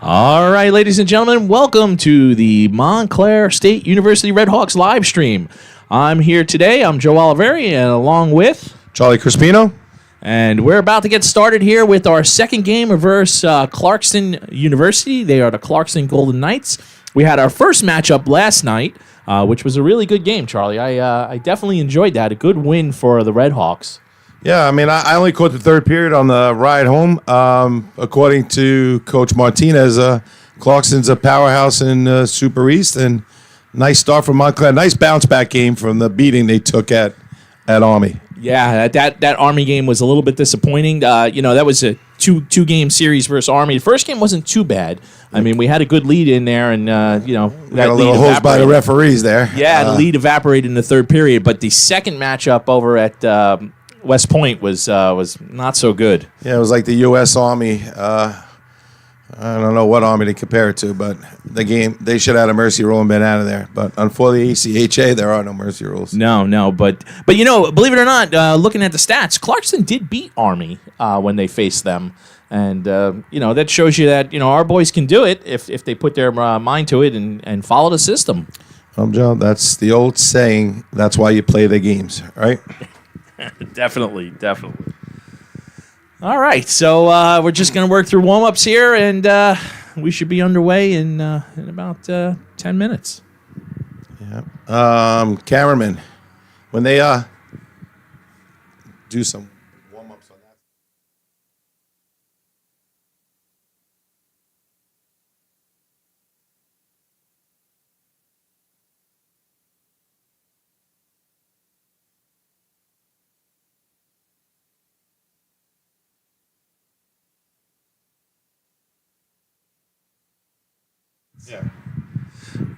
All right, ladies and gentlemen, welcome to the Montclair State University Redhawks live stream. I'm here today. I'm Joe Oliveri, and along with Charlie Crispino. And we're about to get started here with our second game versus Clarkson University. They are the Clarkson Golden Knights. We had our first matchup last night, which was a really good game, Charlie. I definitely enjoyed that. A good win for the Redhawks. Yeah, I mean, I only caught the third period on the ride home. According to Coach Martinez, Clarkson's a powerhouse in Super East, and nice start from Montclair. Nice bounce-back game from the beating they took at Army. Yeah, that Army game was a little bit disappointing. That was a two-game series versus Army. The first game wasn't too bad. I mean, we had a good lead in there, and that got a little hosed by the referees there. Yeah, the lead evaporated in the third period, but the second matchup over at West Point was not so good. Yeah, it was like the U.S. Army. I don't know what Army to compare it to, but the game, they should have had a mercy rule and been out of there. But unfortunately, ACHA, there are no mercy rules. No, but believe it or not, looking at the stats, Clarkson did beat Army when they faced them. And, that shows you that, our boys can do it if they put their mind to it and follow the system. John, that's the old saying, that's why you play the games, right? Definitely. All right, so we're just going to work through warm-ups here, and we should be underway in about 10 minutes. Yeah. Cameraman, when they do some warm-ups on that. Yeah.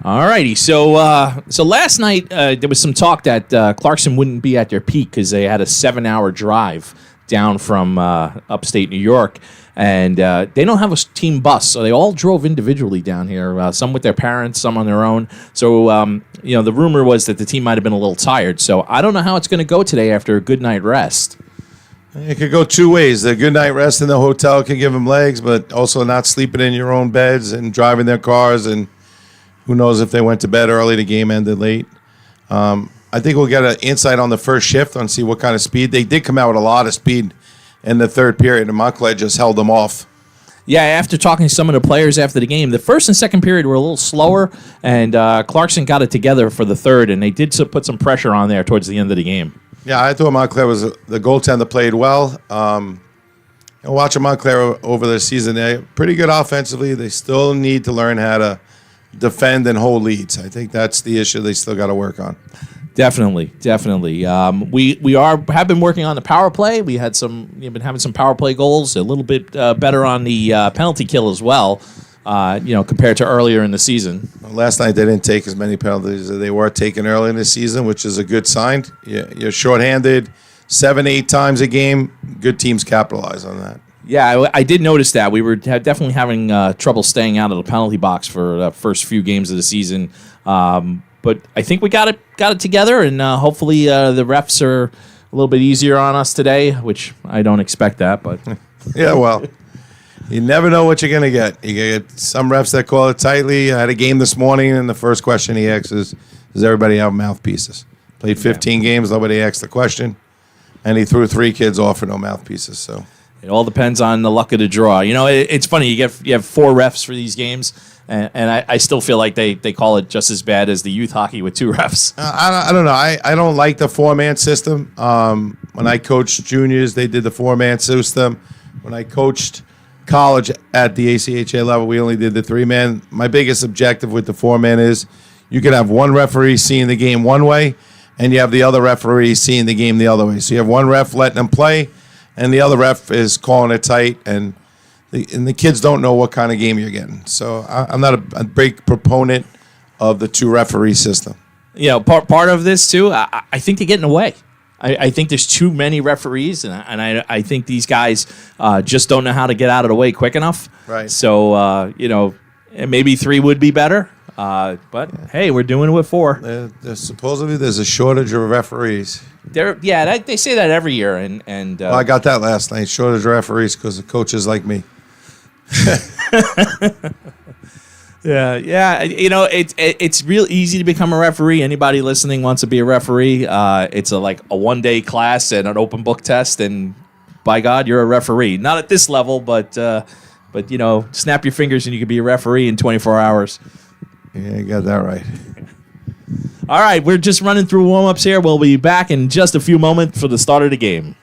All righty. So last night there was some talk that Clarkson wouldn't be at their peak because they had a 7-hour drive down from upstate New York, and they don't have a team bus, so they all drove individually down here. Some with their parents, some on their own. So the rumor was that the team might have been a little tired. So I don't know how it's going to go today after a good night rest. It could go two ways. The good night rest in the hotel can give them legs, but also not sleeping in your own beds and driving their cars. And who knows if they went to bed early, the game ended late. I think we'll get an insight on the first shift on see what kind of speed. They did come out with a lot of speed in the third period, and Montclair just held them off. Yeah, after talking to some of the players after the game, the first and second period were a little slower, and Clarkson got it together for the third, and they did put some pressure on there towards the end of the game. Yeah, I thought Montclair was the goaltender played well. Watching Montclair over the season, they're pretty good offensively. They still need to learn how to defend and hold leads. I think that's the issue they still got to work on. Definitely. We have been working on the power play. We've been having some power play goals, a little bit better on the penalty kill as well. Compared to earlier in the season. Last night they didn't take as many penalties as they were taking early in the season, which is a good sign. You're shorthanded 7-8 times a game. Good teams capitalize on that. Yeah, I did notice that. We were definitely having trouble staying out of the penalty box for the first few games of the season. But I think we got it together, and hopefully the refs are a little bit easier on us today, which I don't expect that. But yeah, well. You never know what you're going to get. You get some refs that call it tightly. I had a game this morning, and the first question he asks is, does everybody have mouthpieces? Played 15 games, nobody asked the question, and he threw 3 kids off for no mouthpieces. So it all depends on the luck of the draw. It's funny. You have 4 refs for these games, and I still feel like they call it just as bad as the youth hockey with 2 refs. I don't know. I don't like the 4-man system. When I coached juniors, they did the 4-man system. When I coached college at the ACHA level, we only did the 3-man. My biggest objective with the 4-man is you could have one referee seeing the game one way, and you have the other referee seeing the game the other way. So you have one ref letting them play, and the other ref is calling it tight, and the kids don't know what kind of game you're getting. So I'm not a big proponent of the 2-referee system. Part of this too, I think they're getting away. I think there's too many referees, and I think these guys just don't know how to get out of the way quick enough. Right. So, maybe 3 would be better. But, hey, we're doing it with 4. Supposedly there's a shortage of referees. They say that every year. Well, I got that last night, shortage of referees because of coaches like me. Yeah, yeah. It's real easy to become a referee. Anybody listening wants to be a referee. It's like a 1-day class and an open book test, and by God, you're a referee. Not at this level, but snap your fingers and you can be a referee in 24 hours. Yeah, you got that right. All right, we're just running through warm-ups here. We'll be back in just a few moments for the start of the game.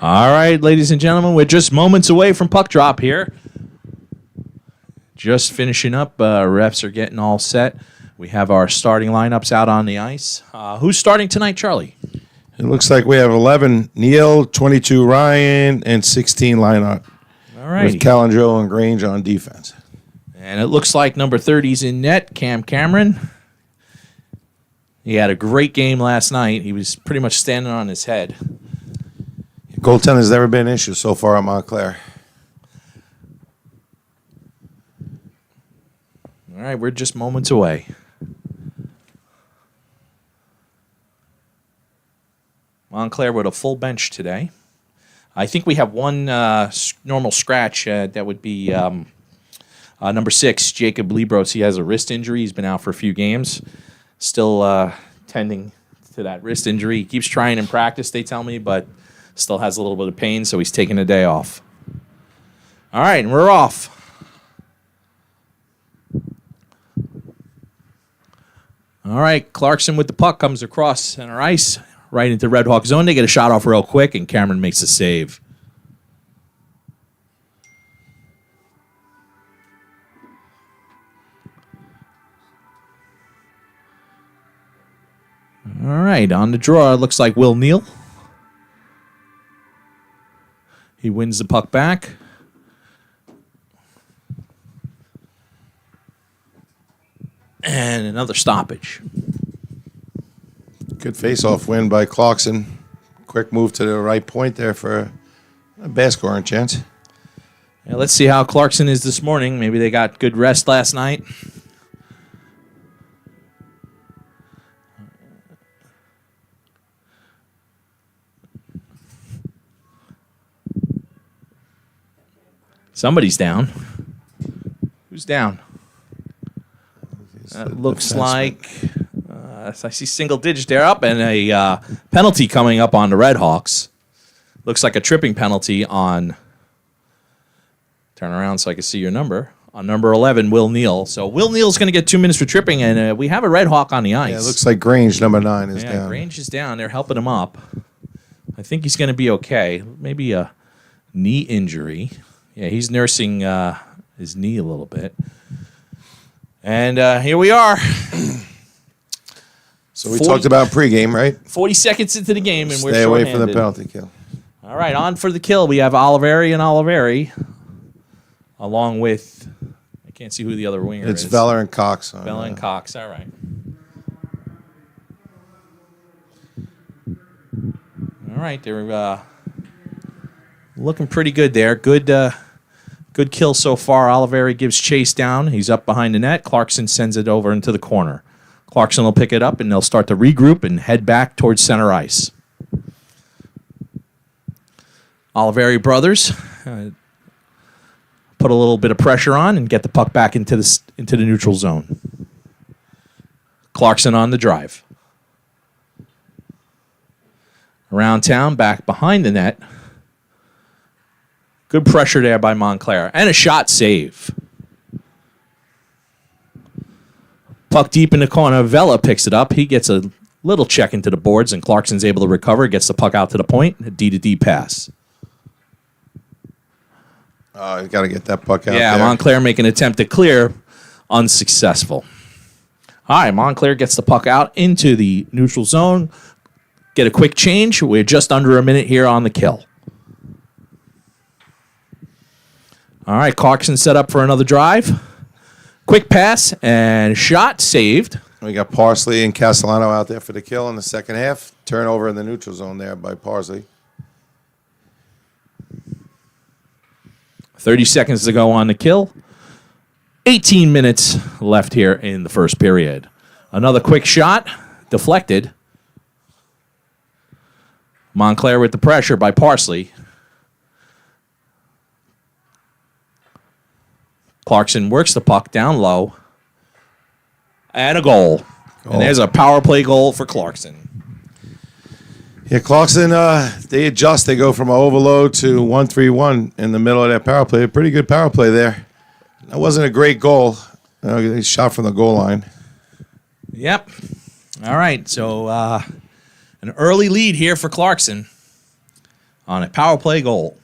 All right, ladies and gentlemen, we're just moments away from puck drop here. Just finishing up. Refs are getting all set. We have our starting lineups out on the ice. Who's starting tonight, Charlie? It looks like we have 11 Neil, 22 Ryan, and 16 lineup. All right. With Calendro and Grange on defense. And it looks like number 30's in net, Cam Cameron. He had a great game last night. He was pretty much standing on his head. Goaltending's never been an issue so far at Montclair. All right, we're just moments away. Montclair with a full bench today. I think we have one normal scratch. That would be number 6, Jacob Libros. He has a wrist injury. He's been out for a few games. Still tending to that wrist injury. He keeps trying in practice, they tell me, but still has a little bit of pain, so he's taking a day off. All right, and we're off. All right, Clarkson with the puck comes across center ice, right into Red Hawk zone. They get a shot off real quick, and Cameron makes a save. All right, on the draw, it looks like Will Neal. He wins the puck back. And another stoppage. Good face-off win by Clarkson. Quick move to the right point there for a bad scoring chance. Yeah, let's see how Clarkson is this morning. Maybe they got good rest last night. Somebody's down. Who's down? That looks like I see single digits there up and a penalty coming up on the Red Hawks. Looks like a tripping penalty on. Turn around so I can see your number. On number 11, Will Neal. So Will Neal's going to get 2 minutes for tripping, and we have a Red Hawk on the ice. Yeah, it looks like Grange, number 9, is down. Yeah, Grange is down. They're helping him up. I think he's going to be okay. Maybe a knee injury. Yeah, he's nursing his knee a little bit. And here we are. So we talked about pregame, right? 40 seconds into the game, and we're Stay away from the shorthanded. penalty kill. All right, on for the kill. We have Oliveri and Oliveri, along with, I can't see who the other winger is. It's Veller and Cox. Veller and Cox, all right. All right, they're looking pretty good there. Good kill so far. Oliveri gives chase down. He's up behind the net. Clarkson sends it over into the corner. Clarkson will pick it up, and they'll start to regroup and head back towards center ice. Oliveri brothers put a little bit of pressure on and get the puck back into the neutral zone. Clarkson on the drive. Around town, back behind the net. Good pressure there by Montclair. And a shot save. Puck deep in the corner. Vela picks it up. He gets a little check into the boards, and Clarkson's able to recover. Gets the puck out to the point. A D-to-D pass. You got to get that puck out there. Yeah, Montclair make an attempt to clear. Unsuccessful. All right, Montclair gets the puck out into the neutral zone. Get a quick change. We're just under a minute here on the kill. All right, Clarkson set up for another drive. Quick pass and shot saved. We got Parsley and Castellano out there for the kill in the second half. Turnover in the neutral zone there by Parsley. 30 seconds to go on the kill. 18 minutes left here in the first period. Another quick shot. Deflected. Montclair with the pressure by Parsley. Clarkson works the puck down low. And a goal. And there's a power play goal for Clarkson. Yeah, Clarkson, they adjust. They go from an overload to 1-3-1 in the middle of that power play. A pretty good power play there. That wasn't a great goal. He shot from the goal line. Yep. All right, so an early lead here for Clarkson on a power play goal.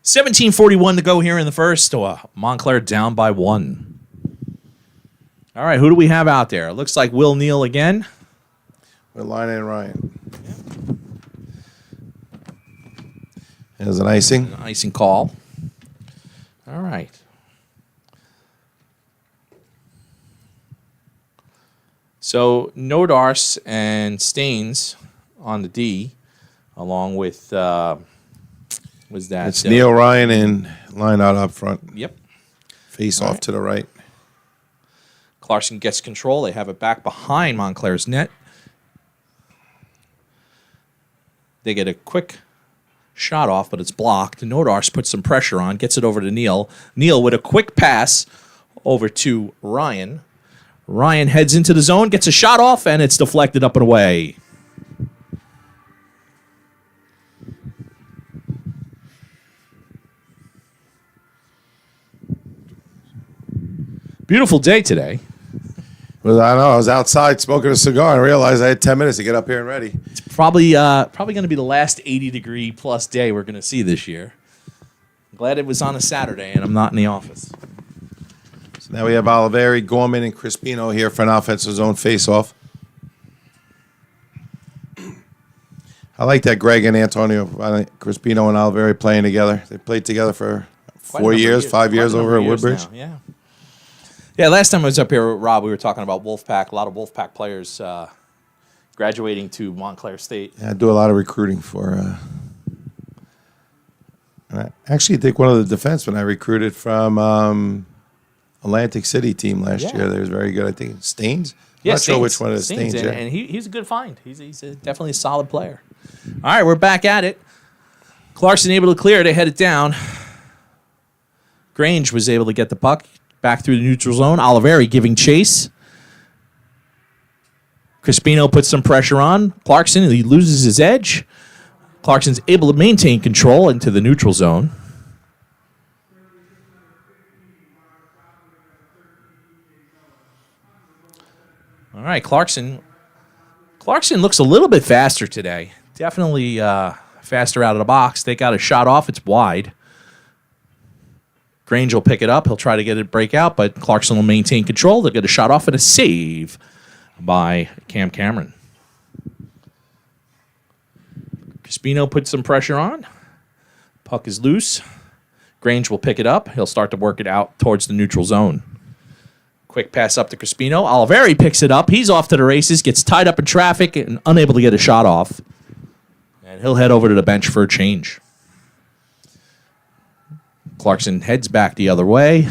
17:41 to go here in the first. Montclair down by 1. All right, who do we have out there? It looks like Will Neal again. With Line and Ryan. There's an icing. An icing call. All right. So Nodars and Staines on the D, along with was that It's Neil, Ryan, and Line out up front. Yep. Face off to the right. Clarkson gets control. They have it back behind Montclair's net. They get a quick shot off, but it's blocked. Nodars puts some pressure on, gets it over to Neil. Neil with a quick pass over to Ryan. Ryan heads into the zone, gets a shot off, and it's deflected up and away. Beautiful day today. Well, I know. I was outside smoking a cigar and realized I had 10 minutes to get up here and ready. It's probably going to be the last 80-degree plus day we're going to see this year. I'm glad it was on a Saturday and I'm not in the office. So now we have Oliveri, Gorman, and Crispino here for an offensive zone face-off. I like that Greg and Antonio, Crispino and Oliveri playing together. They played together for 5 years over at Woodbridge. Now, yeah. Yeah, last time I was up here with Rob, we were talking about Wolfpack. A lot of Wolfpack players graduating to Montclair State. Yeah, I do a lot of recruiting for. And I actually think one of the defensemen I recruited from Atlantic City team last year. They was very good. I think Staines. Yeah, not sure which one is Staines. And he's a good find. He's definitely a solid player. All right, we're back at it. Clarkson able to clear it. They head it down. Grange was able to get the puck. Back through the neutral zone. Oliveri giving chase. Crispino puts some pressure on. Clarkson, he loses his edge. Clarkson's able to maintain control into the neutral zone. All right, Clarkson. Clarkson looks a little bit faster today. Definitely faster out of the box. They got a shot off. It's wide. Grange will pick it up. He'll try to get it break out, but Clarkson will maintain control. They'll get a shot off and a save by Cam Cameron. Crispino puts some pressure on. Puck is loose. Grange will pick it up. He'll start to work it out towards the neutral zone. Quick pass up to Crispino. Oliveri picks it up. He's off to the races, gets tied up in traffic and unable to get a shot off. And he'll head over to the bench for a change. Clarkson heads back the other way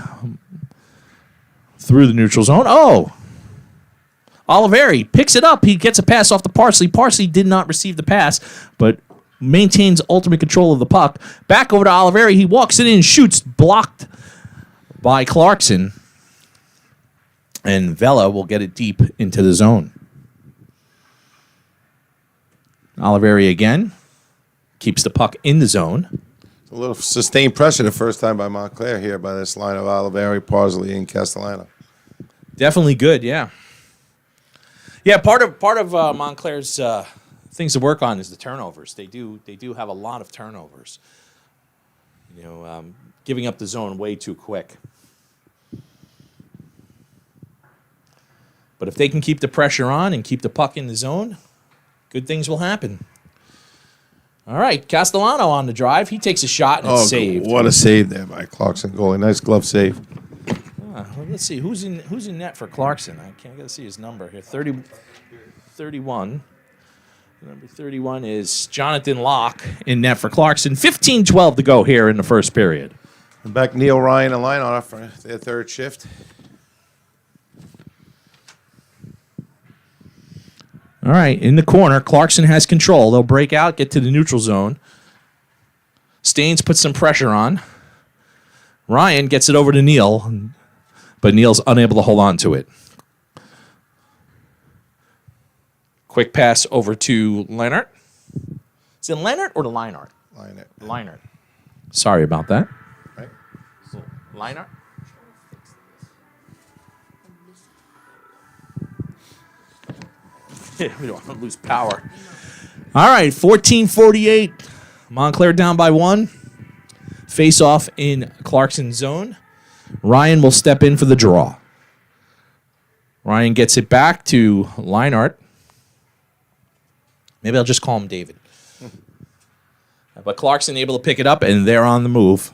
through the neutral zone. Oh! Oliveri picks it up. He gets a pass off to Parsley. Parsley did not receive the pass, but maintains ultimate control of the puck. Back over to Oliveri. He walks it in, shoots, blocked by Clarkson. And Vela will get it deep into the zone. Oliveri again keeps the puck in the zone. A little sustained pressure the first time by Montclair here by this line of Oliveri, Parsley, and Castellano. Definitely good, yeah. Yeah, part of Montclair's things to work on is the turnovers. They do have a lot of turnovers. You know, giving up the zone way too quick. But if they can keep the pressure on and keep the puck in the zone, good things will happen. All right, Castellano on the drive. He takes a shot and it's saved. What a save there by Clarkson goalie. Nice glove save. Well, let's see who's in net for Clarkson. I can't get to see his number here. 31. Number 31 is Jonathan Locke in net for Clarkson. 15-12 to go here in the first period. And back Neil, Ryan, and line on for their third shift. All right, in the corner, Clarkson has control. They'll break out, get to the neutral zone. Staines puts some pressure on. Ryan gets it over to Neil, but Neil's unable to hold on to it. Quick pass over to Leinart. Is it Leinart or the Leinart? Leinart. Sorry about that. Right. Leinart? We don't want to lose power. All right, 14:48 Montclair down by 1. Face off in Clarkson's zone. Ryan will step in for the draw. Ryan gets it back to Leinart. Maybe I'll just call him David. But Clarkson able to pick it up, and they're on the move.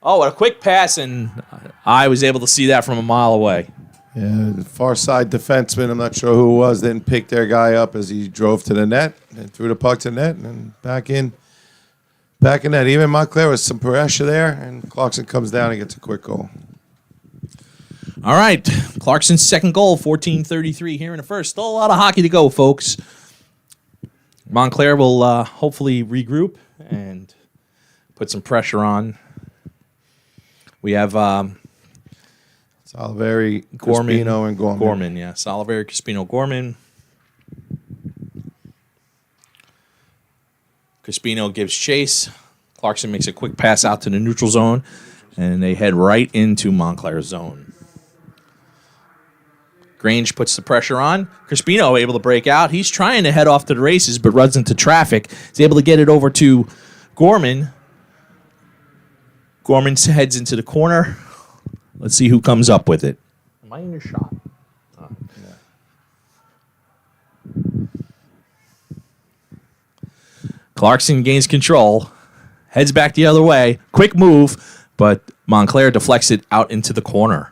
Oh, a quick pass, and I was able to see that from a mile away. Yeah, the far side defenseman, I'm not sure who it was, didn't pick their guy up as he drove to the net and threw the puck to the net and back in net. Even Montclair was some pressure there, and Clarkson comes down and gets a quick goal. All right, Clarkson's second goal, 14:33 here in the first. Still a lot of hockey to go, folks. Montclair will hopefully regroup and put some pressure on. We have Oliveri, Gorman, Crispino, and Gorman. Gorman, yes. Oliveri, Crispino, Gorman. Crispino gives chase. Clarkson makes a quick pass out to the neutral zone, and they head right into Montclair's zone. Grange puts the pressure on. Crispino able to break out. He's trying to head off to the races, but runs into traffic. He's able to get it over to Gorman. Gorman heads into the corner. Let's see who comes up with it. Am I in your shot? Oh. Yeah. Clarkson gains control. Heads back the other way. Quick move, but Montclair deflects it out into the corner.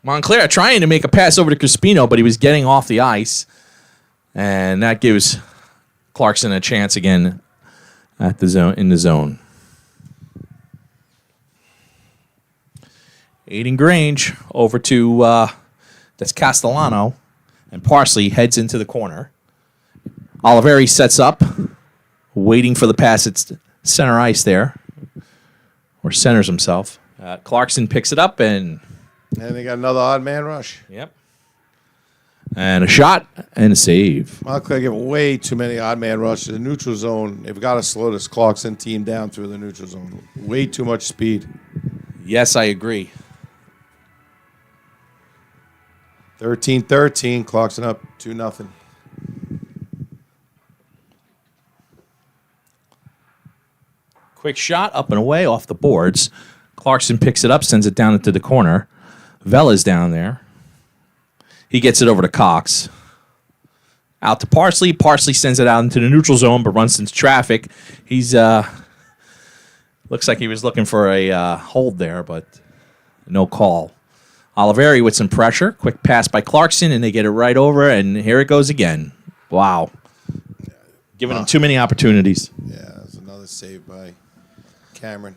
Montclair trying to make a pass over to Crispino, but he was getting off the ice. And that gives Clarkson a chance again at the zone, in the zone. Aiden Grange over to that's Castellano, and Parsley heads into the corner. Oliveri sets up, waiting for the pass at center ice there, or centers himself. Clarkson picks it up, and they got another odd man rush. Yep. And a shot and a save. Montclair give way too many odd man rushes. The neutral zone, they've got to slow this Clarkson team down through the neutral zone. Way too much speed. Yes, I agree. 13-13, Clarkson up 2-0. Quick shot up and away off the boards. Clarkson picks it up, sends it down into the corner. Vella's down there. He gets it over to Cox. Out to Parsley. Parsley sends it out into the neutral zone, but runs into traffic. He's looks like he was looking for a hold there, but no call. Oliveri with some pressure. Quick pass by Clarkson, and they get it right over, and here it goes again. Wow. Giving him too many opportunities. Yeah, that's another save by Cameron.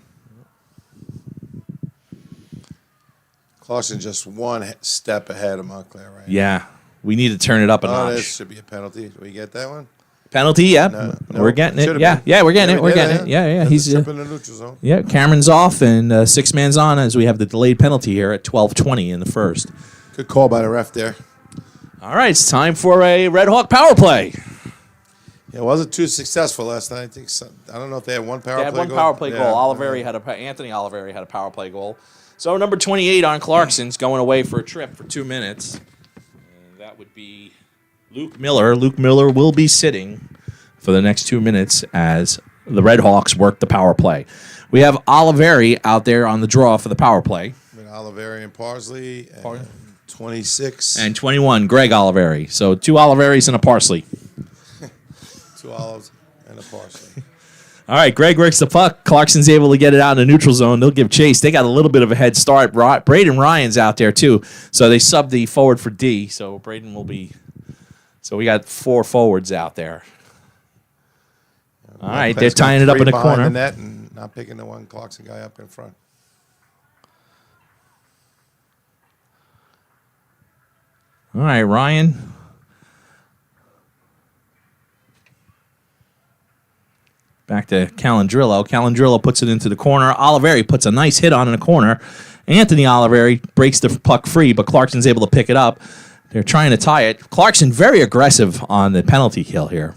Clarkson just one step ahead of Montclair right now. Yeah, we need to turn it up a notch. This should be a penalty. Do we get that one? Penalty, yeah. No, we're getting it. Should've Yeah, been. yeah, we're getting it. We're did getting it. Yeah. He's trip in the neutral zone. Yeah, Cameron's off, and 6 man's on as we have the delayed penalty here at 12:20 in the first. Good call by the ref there. All right, it's time for a Red Hawk power play. Yeah, it wasn't too successful last night. I don't know if they had one power They play had one goal. power play goal. Anthony Oliveri had a power play goal. So number 28 on Clarkson's going away for a trip for 2 minutes. And that would be Luke Miller. Luke Miller will be sitting for the next 2 minutes as the Red Hawks work the power play. We have Oliveri out there on the draw for the power play. With Oliveri and Parsley, and 26. And 21, Greg Oliveri. So 2 Oliveris and a Parsley. 2 olives and a Parsley. All right, Greg works the puck. Clarkson's able to get it out in the neutral zone. They'll give chase. They got a little bit of a head start. Braden Ryan's out there, too. So they subbed the forward for D. So Braden will be... So we got 4 forwards out there. All right, they're tying it up in the corner. The net and not picking the one Clarkson guy up in front. All right, Ryan. Back to Calandrillo. Calandrillo puts it into the corner. Oliveri puts a nice hit on in the corner. Anthony Oliveri breaks the puck free, but Clarkson's able to pick it up. They're trying to tie it. Clarkson very aggressive on the penalty kill here.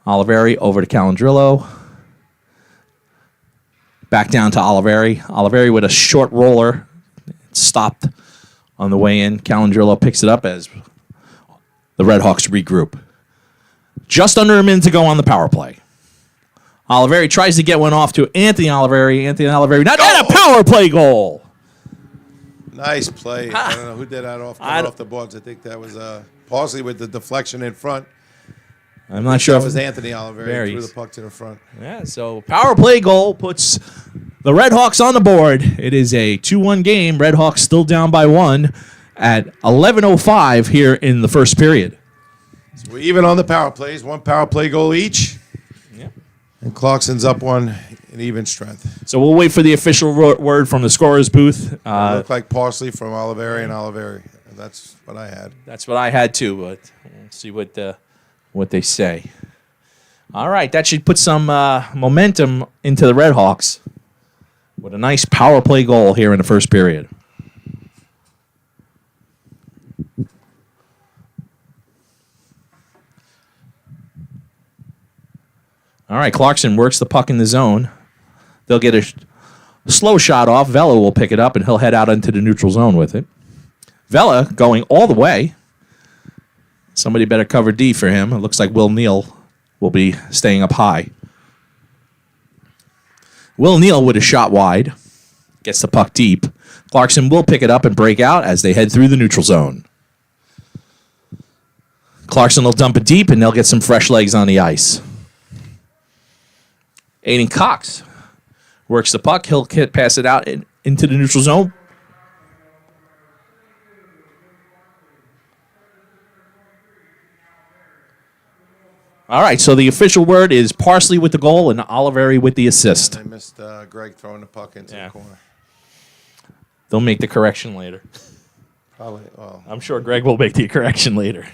Oliveri over to Calandrillo. Back down to Oliveri. Oliveri with a short roller. Stopped on the way in. Calandrillo picks it up as The Red Hawks regroup. Just under a minute to go on the power play. Oliveri tries to get one off to Anthony Oliveri. Anthony Oliveri, not a power play goal. Nice play. I don't know who did that off the boards. I think that was Parsley with the deflection in front. I'm not sure That if was Anthony Oliveri threw the puck to the front. Yeah, so power play goal puts the Red Hawks on the board. It is a 2-1 game. Red Hawks still down by 1 at 11:05 here in the first period. So we're even on the power plays. 1 power play goal each. Yep. And Clarkson's up 1 in even strength. So we'll wait for the official word from the scorer's booth. It looked like Parsley from Oliveri and Oliveri. That's what I had. That's what I had too, but we'll see what they say. All right, that should put some momentum into the Red Hawks with a nice power play goal here in the first period. All right, Clarkson works the puck in the zone. They'll get a slow shot off. Vela will pick it up, and he'll head out into the neutral zone with it. Vela going all the way. Somebody better cover D for him. It looks like Will Neal will be staying up high. Will Neal with a shot wide. Gets the puck deep. Clarkson will pick it up and break out as they head through the neutral zone. Clarkson will dump it deep, and they'll get some fresh legs on the ice. Aiden Cox works the puck. He'll pass it out into the neutral zone. All right, so the official word is Parsley with the goal and Oliveri with the assist. I missed Greg throwing the puck into the corner. They'll make the correction later. Probably. Well, I'm sure Greg will make the correction later.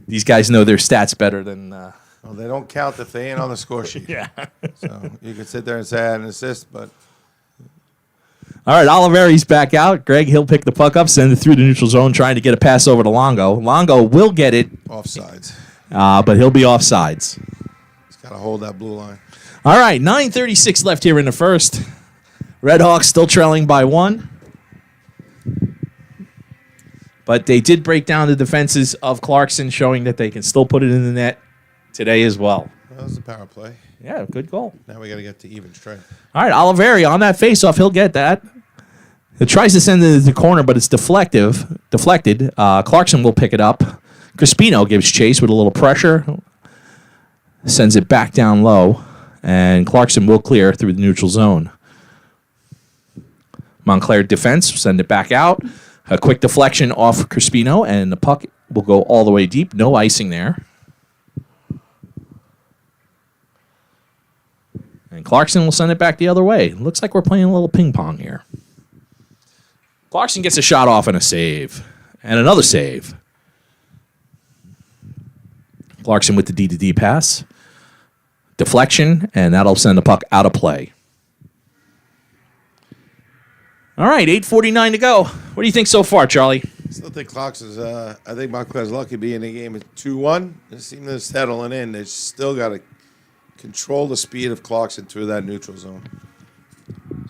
These guys know their stats better than... well, they don't count if they ain't on the score sheet. Yeah. So you can sit there and say I had an assist, but... All right, Oliveri's back out. Greg, he'll pick the puck up, send it through the neutral zone, trying to get a pass over to Longo. Longo will get it. Offsides. But he'll be offsides. He's got to hold that blue line. All right, 9:36 left here in the first. Red Hawks still trailing by 1. But they did break down the defenses of Clarkson, showing that they can still put it in the net today as well. That was a power play. Yeah, good goal. Now we got to get to even strength. All right, Oliveri on that faceoff. He'll get that. He tries to send it into the corner, but it's deflected. Clarkson will pick it up. Crispino gives chase with a little pressure. Sends it back down low. And Clarkson will clear through the neutral zone. Montclair defense, send it back out. A quick deflection off Crispino, and the puck will go all the way deep. No icing there. And Clarkson will send it back the other way. Looks like we're playing a little ping pong here. Clarkson gets a shot off and a save. And another save. Clarkson with the D-to-D pass. Deflection, and that'll send the puck out of play. All right, 8:49 to go. What do you think so far, Charlie? I still think Clarkson's, I think Montclair's lucky being in the game at 2-1. They seem to settling in. They still got to control the speed of Clarkson through that neutral zone.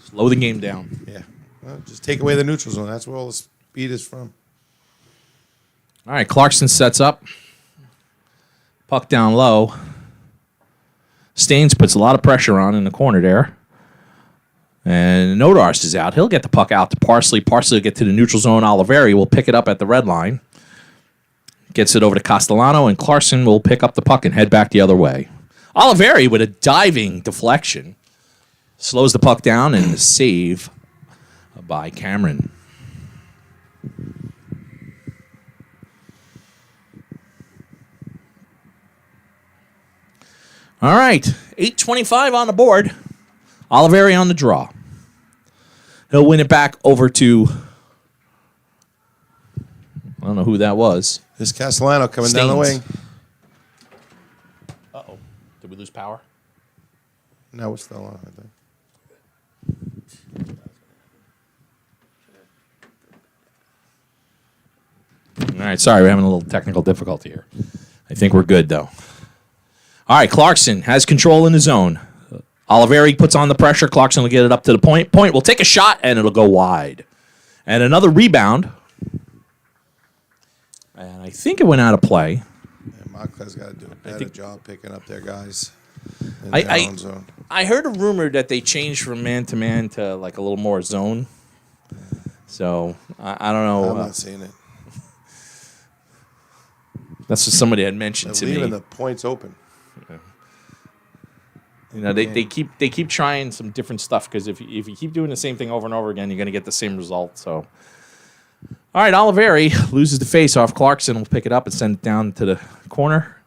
Slow the game down. Yeah. Well, just take away the neutral zone. That's where all the speed is from. All right, Clarkson sets up. Puck down low. Staines puts a lot of pressure on in the corner there. And Nodars is out. He'll get the puck out to Parsley. Parsley will get to the neutral zone. Oliveri will pick it up at the red line. Gets it over to Castellano, and Clarkson will pick up the puck and head back the other way. Oliveri with a diving deflection. Slows the puck down, and a save by Cameron. All right, 8:25 on the board. Oliveri on the draw. He'll win it back over to, I don't know who that was. This Castellano coming down the wing. Uh-oh. Did we lose power? No, it's still on, I think. All right, sorry, we're having a little technical difficulty here. I think we're good, though. All right, Clarkson has control in the zone. Oliveri puts on the pressure. Clarkson will get it up to the point. Point will take a shot, and it'll go wide. And another rebound. And I think it went out of play. And Montclair's got to do a better job picking up their guys in I- their I- own zone. I heard a rumor that they changed from man to man to like a little more zone. So I don't know. I'm not seeing it. That's what somebody had mentioned They're to me. leaving the points open. You know, they keep trying some different stuff because if you keep doing the same thing over and over again, you're going to get the same result. So, all right, Oliveri loses the face-off. Clarkson will pick it up and send it down to the corner,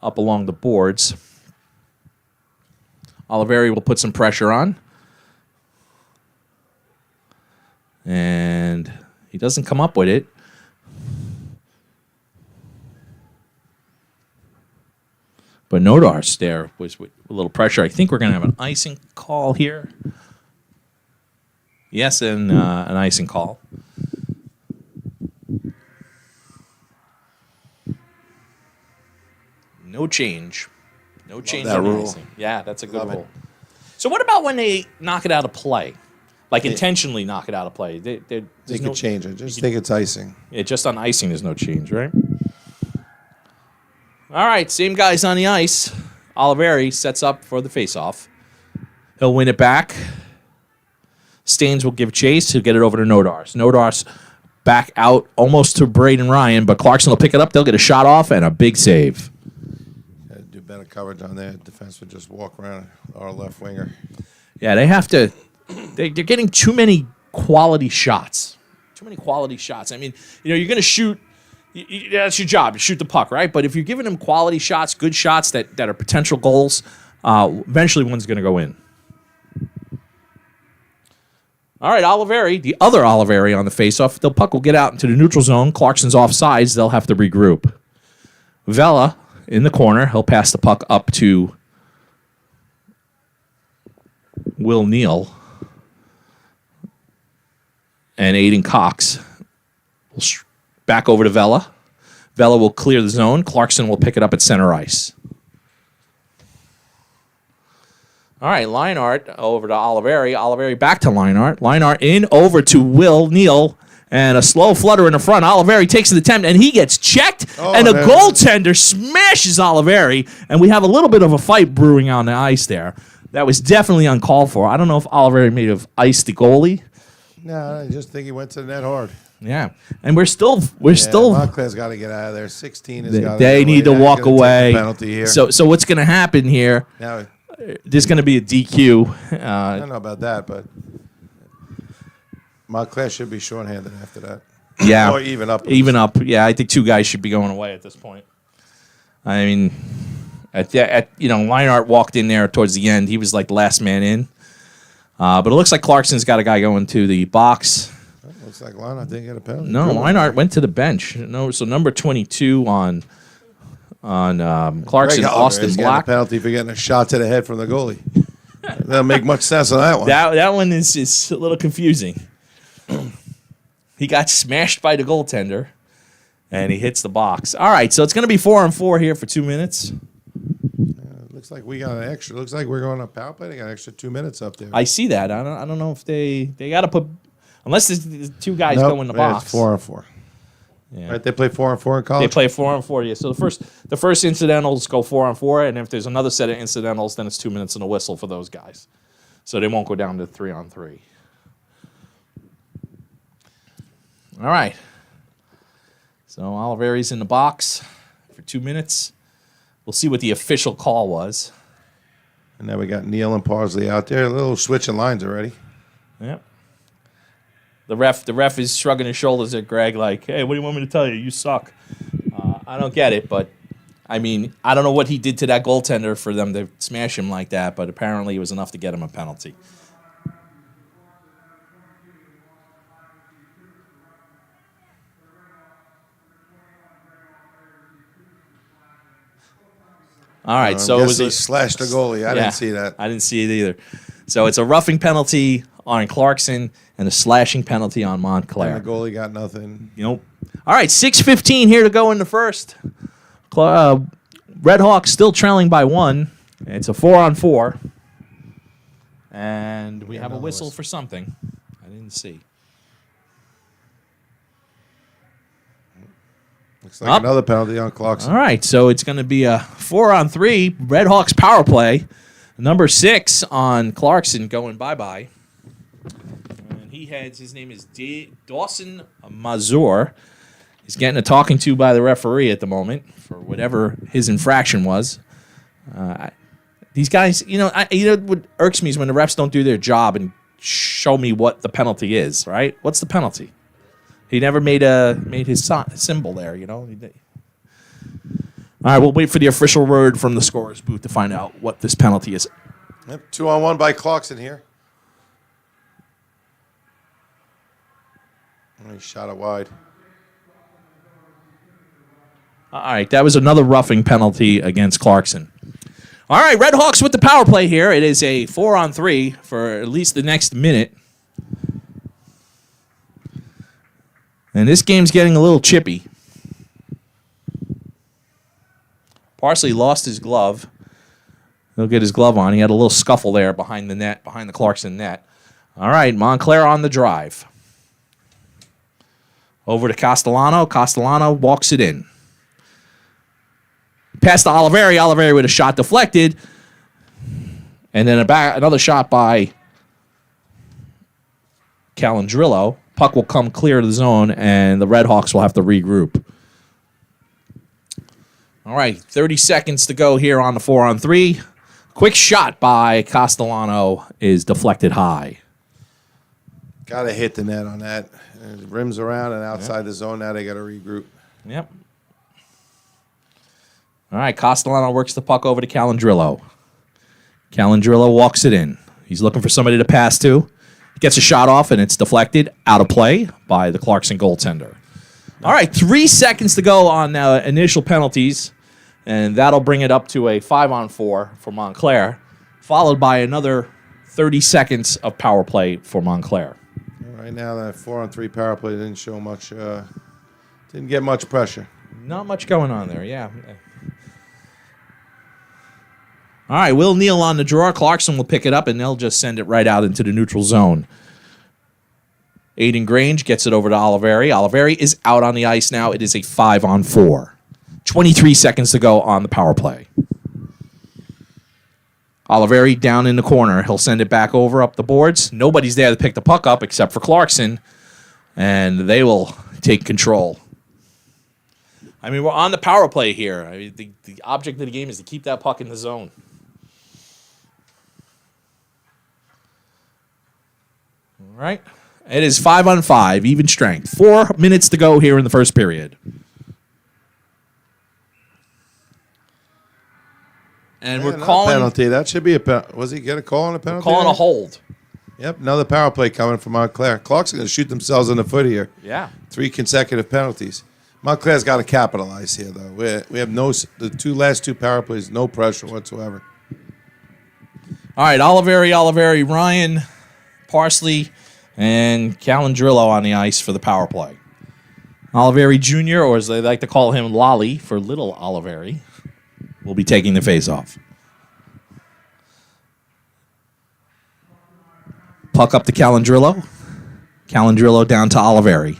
up along the boards. Oliveri will put some pressure on, and he doesn't come up with it. But Nodar's there was with a little pressure. I think we're going to have an icing call here. Yes, and an icing call. No change. No change that on the rule. icing. Yeah, that's a good Love it. rule. So what about when they knock it out of play? Like intentionally knock it out of play? They could change it. Just think it's icing. Yeah, just on icing there's no change, right? All right, same guys on the ice. Oliveri sets up for the faceoff. He'll win it back. Staines will give chase. He'll get it over to Nodars. Nodars back out almost to Braden Ryan, but Clarkson will pick it up. They'll get a shot off and a big save. Gotta do better coverage on there. Defense would just walk around our left winger. Yeah, they have to. They're getting too many quality shots. Too many quality shots. I mean, you're going to shoot. That's your job. You shoot the puck, right? But if you're giving them quality shots, good shots that are potential goals, eventually one's going to go in. All right, Oliveri, the other Oliveri on the faceoff. The puck will get out into the neutral zone. Clarkson's offsides. They'll have to regroup. Vela in the corner. He'll pass the puck up to Will Neal. And Aiden Cox will back over to Vela. Vela will clear the zone. Clarkson will pick it up at center ice. All right, Leinart over to Oliveri. Oliveri back to Leinart. Leinart in over to Will Neal. And a slow flutter in the front. Oliveri takes the attempt, and he gets checked. And a goaltender smashes Oliveri. And we have a little bit of a fight brewing on the ice there. That was definitely uncalled for. I don't know if Oliveri may have iced the goalie. No, I just think he went to the net hard. Yeah, and we're still Montclair's got to get out of there. 16 has got to. They need to walk away. Penalty here. So what's going to happen here? Now, There's going to be a DQ. I don't know about that, but Montclair should be shorthanded after that. Yeah, or even up. Even up. Yeah, I think two guys should be going away at this point. I mean, Leinart walked in there towards the end. He was like the last man in. But it looks like Clarkson's got a guy going to the box. Looks like Leinart didn't get a penalty. No, Leinart went to the bench. No, so number 22 on Clarkson, Austin Black. A penalty for getting a shot to the head from the goalie. Doesn't make much sense on that one. That one is a little confusing. He got smashed by the goaltender, and he hits the box. All right, so it's going to be 4-on-4 here for 2 minutes. Looks like we got an extra. Looks like we're going to power play. They got an extra 2 minutes up there. I see that. I don't know if they got to put unless the two guys go in the box. It's 4-on-4. Yeah. Right, they play 4-on-4 in college. They play 4-on-4. Yeah. So the first incidentals go 4-on-4, and if there's another set of incidentals, then it's 2 minutes and a whistle for those guys. So they won't go down to 3-on-3. All right. So Oliveri's in the box for 2 minutes. We'll see what the official call was. And now we got Neal and Parsley out there. A little switching lines already. Yep. The ref is shrugging his shoulders at Greg like, hey, what do you want me to tell you? You suck. I don't get it, but, I mean, I don't know what he did to that goaltender for them to smash him like that, but apparently it was enough to get him a penalty. All right, so it was he slashed the goalie. I didn't see that. I didn't see it either. So it's a roughing penalty on Clarkson and a slashing penalty on Montclair. And the goalie got nothing. Nope. All right, 6:15 here to go in the first. Red Hawks still trailing by 1. It's a 4-on-4. And we have a whistle for something. I didn't see. Looks like another penalty on Clarkson. All right, so it's going to be a 4-on-3 Red Hawks power play. Number 6 on Clarkson going bye-bye. And his name is Dawson Mazur. He's getting a talking to by the referee at the moment for whatever his infraction was. These guys, what irks me is when the refs don't do their job and show me what the penalty is, right? What's the penalty? He never made his symbol there, All right, we'll wait for the official word from the scorer's booth to find out what this penalty is. Yep, 2-on-1 by Clarkson here. He shot it wide. All right, that was another roughing penalty against Clarkson. All right, Red Hawks with the power play here. It is a 4-on-3 for at least the next minute. And this game's getting a little chippy. Parsley lost his glove. He'll get his glove on. He had a little scuffle there behind the Clarkson net. All right, Montclair on the drive. Over to Castellano. Castellano walks it in. Pass to Oliveri. Oliveri with a shot deflected. And then another shot by Calandrillo. Puck will come clear to the zone, and the Red Hawks will have to regroup. All right, 30 seconds to go here on the 4-on-3. Quick shot by Castellano is deflected high. Got to hit the net on that. It rims around and outside the zone. Now they got to regroup. Yep. All right, Castellano works the puck over to Calandrillo. Calandrillo walks it in. He's looking for somebody to pass to. Gets a shot off, and it's deflected out of play by the Clarkson goaltender. All right, 3 seconds to go on initial penalties, and that'll bring it up to a 5-on-4 for Montclair, followed by another 30 seconds of power play for Montclair. Right now, that 4-on-3 power play didn't show much, didn't get much pressure. Not much going on there, yeah. All right, Will Neal on the draw. Clarkson will pick it up, and they'll just send it right out into the neutral zone. Aiden Grange gets it over to Oliveri. Oliveri is out on the ice now. It is a 5-on-4. 23 seconds to go on the power play. Oliveri down in the corner. He'll send it back over up the boards. Nobody's there to pick the puck up except for Clarkson, and they will take control. I mean, we're on the power play here. I mean, the object of the game is to keep that puck in the zone. All right. It is 5-on-5, even strength. 4 minutes to go here in the first period. And we're calling penalty. That should be a penalty. Was he going to call on a penalty? Calling a hold. Yep, another power play coming from Montclair. Clarkson going to shoot themselves in the foot here. Yeah. 3 consecutive penalties. Montclair's got to capitalize here, though. We have the last two power plays, no pressure whatsoever. All right, Oliveri, Ryan, Parsley, and Calandrillo on the ice for the power play. Oliveri Jr., or as they like to call him, Lolly, for little Oliveri, will be taking the face-off. Puck up to Calandrillo. Calandrillo down to Oliveri.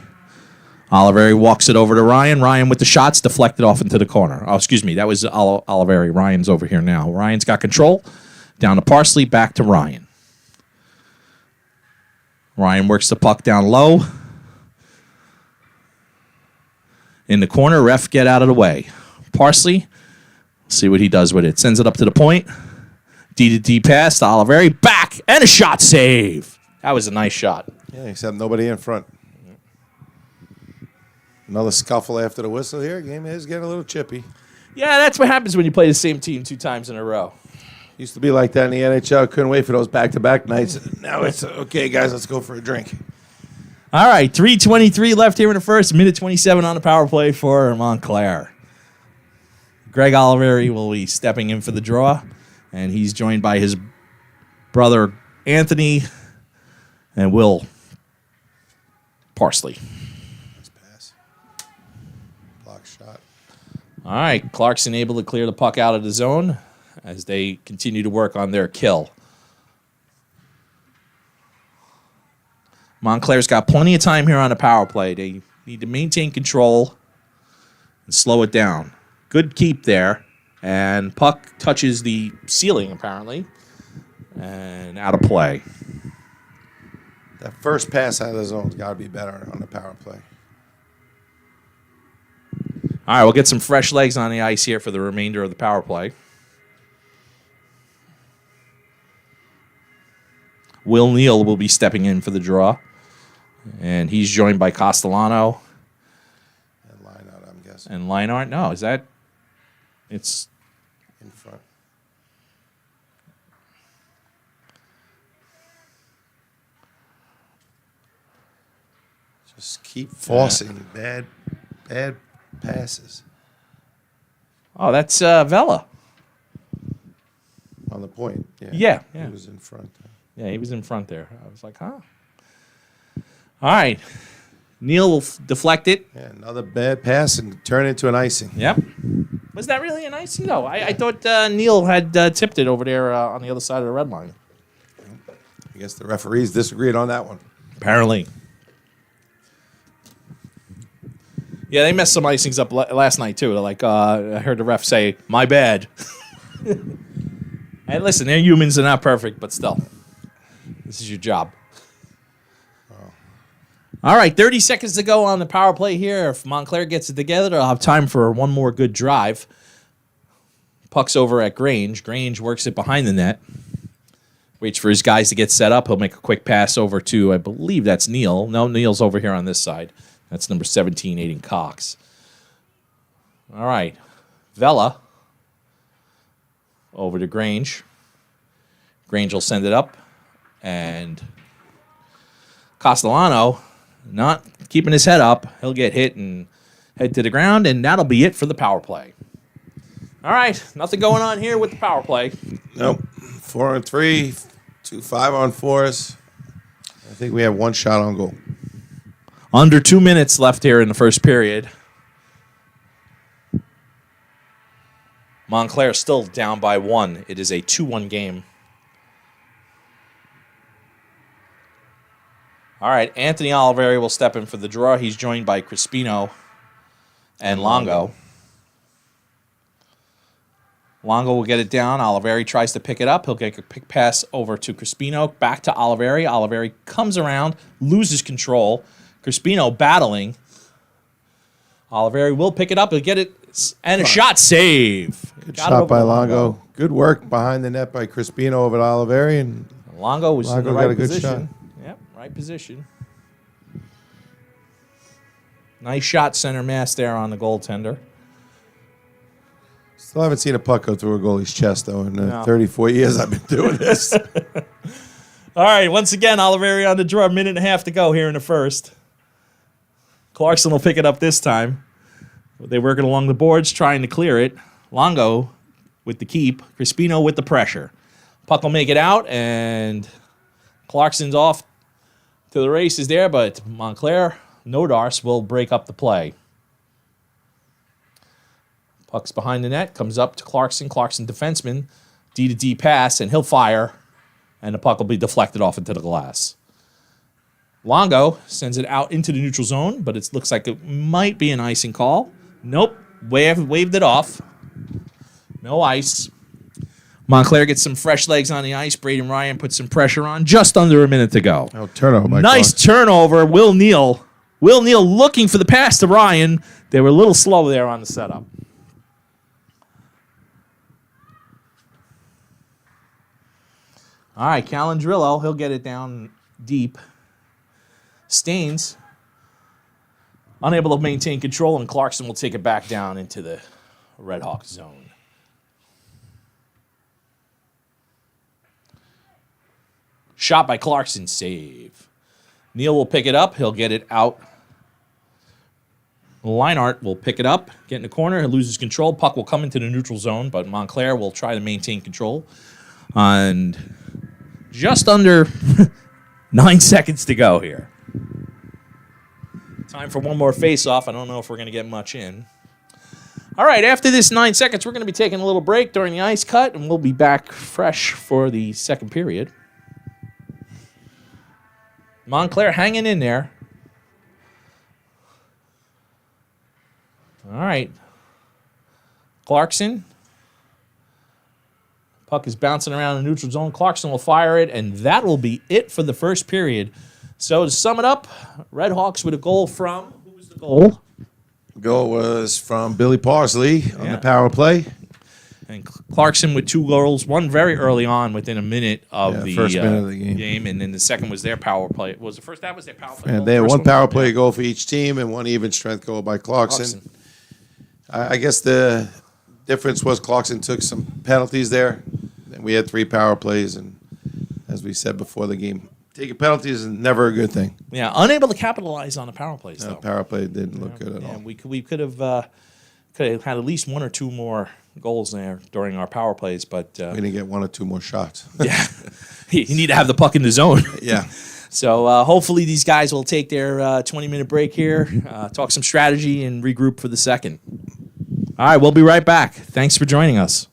Oliveri walks it over to Ryan. Ryan with the shots deflected off into the corner. Oh, excuse me. That was Oliveri. Ryan's over here now. Ryan's got control. Down to Parsley. Back to Ryan. Ryan works the puck down low. In the corner. Ref, get out of the way. Parsley. See what he does with it. Sends it up to the point. D to D pass to Oliveri. Back. And a shot save. That was a nice shot. Yeah, except nobody in front. Another scuffle after the whistle here. Game is getting a little chippy. Yeah, that's what happens when you play the same team 2 times in a row. Used to be like that in the NHL. Couldn't wait for those back-to-back nights. Now it's, okay, guys, let's go for a drink. All right, 3:23 left here in the first. Minute 27 on the power play for Montclair. Greg Oliveri will be stepping in for the draw, and he's joined by his brother Anthony and Will Parsley. All right, Clarkson able to clear the puck out of the zone as they continue to work on their kill. Montclair's got plenty of time here on the power play. They need to maintain control and slow it down. Good keep there. And puck touches the ceiling, apparently, and out of play. That first pass out of the zone's got to be better on the power play. All right, we'll get some fresh legs on the ice here for the remainder of the power play. Will Neal will be stepping in for the draw, and he's joined by Castellano. And Lineout, I'm guessing. And Lineout? No, is that... It's... In front. Just keep forcing bad passes. Oh, that's Vela. On the point. Yeah. He was in front. Yeah, he was in front there. I was like, huh? All right. Neal will deflect it. Yeah, another bad pass and turn it into an icing. Yep. Was that really an icing? No, I thought Neal had tipped it over there on the other side of the red line. I guess the referees disagreed on that one. Apparently. Yeah, they messed some icings up last night, too. They're like, I heard the ref say, my bad. Hey, listen, they're humans. They're not perfect, but still. This is your job. All right, 30 seconds to go on the power play here. If Montclair gets it together, they'll have time for one more good drive. Puck's over at Grange. Grange works it behind the net. Waits for his guys to get set up. He'll make a quick pass over to, I believe that's Neal. No, Neal's over here on this side. That's number 17, Aiden Cox. All right, Vela over to Grange. Grange will send it up. And Castellano, not keeping his head up. He'll get hit and head to the ground, and that'll be it for the power play. All right, nothing going on here with the power play. Nope. 4-on-3, 2 5-on-4s. I think we have one shot on goal. Under 2 minutes left here in the first period. Montclair still down by 1. It is a 2-1 game. All right, Anthony Oliveri will step in for the draw. He's joined by Crispino and Longo. Longo will get it down. Oliveri tries to pick it up. He'll get a pick pass over to Crispino. Back to Oliveri. Oliveri comes around, loses control. Crispino battling. Oliveri will pick it up. He'll get it. And a shot save. Good shot by Longo. Good work behind the net by Crispino over to Oliveri. And Longo was in the got right a good position. shot. Yep, right position. Nice shot center mass there on the goaltender. Still haven't seen a puck go through a goalie's chest, though, in the No. 34 years I've been doing this. All right, once again, Oliveri on the draw. 1.5 minutes to go here in the first. Clarkson will pick it up this time. They work it along the boards, trying to clear it. Longo with the keep. Crispino with the pressure. Puck will make it out, and Clarkson's off to the races there, but Montclair, Nodars will break up the play. Puck's behind the net, comes up to Clarkson. Clarkson defenseman, D-to-D pass, and he'll fire, and the puck will be deflected off into the glass. Longo sends it out into the neutral zone, but it looks like it might be an icing call. Nope, waved it off. No ice. Montclair gets some fresh legs on the ice. Braden Ryan puts some pressure on. Just under 1 minute to go. Oh, turnover by Nice Clarkson. turnover. Will Neal looking for the pass to Ryan. They were a little slow there on the setup. All right, Calandrillo, he'll get it down deep. Staines, unable to maintain control, and Clarkson will take it back down into the Red Hawk zone. Shot by Clarkson, save. Neal will pick it up. He'll get it out. Leinart will pick it up, get in the corner. He loses control. Puck will come into the neutral zone, but Montclair will try to maintain control. And just under 9 seconds to go here. Time for one more face-off. I don't know if we're going to get much in. All right, after this 9 seconds, we're going to be taking a little break during the ice cut, and we'll be back fresh for the second period. Montclair hanging in there. All right. Clarkson. Puck is bouncing around the neutral zone. Clarkson will fire it, and that will be it for the first period. So to sum it up, Red Hawks with a goal from, who was the goal? Goal was from Billy Parsley on Yeah. the power play. And Clarkson with 2 goals, one very early on within a minute of the first minute of the game. and then the second was their power play. Was the first? That was their power play. And goal, they had the one first power play Yeah. goal for each team and one even strength goal by Clarkson. Clarkson. I guess the difference was Clarkson took some penalties there. And we had 3 power plays, and as we said before the game, taking penalties is never a good thing. Yeah, unable to capitalize on the power plays though. Power play didn't look good at all. We could have had at least 1 or 2 more goals there during our power plays, but We didn't get 1 or 2 more shots. yeah, you need to have the puck in the zone. Yeah. So hopefully these guys will take their 20-minute break here, talk some strategy, and regroup for the second. All right, we'll be right back. Thanks for joining us.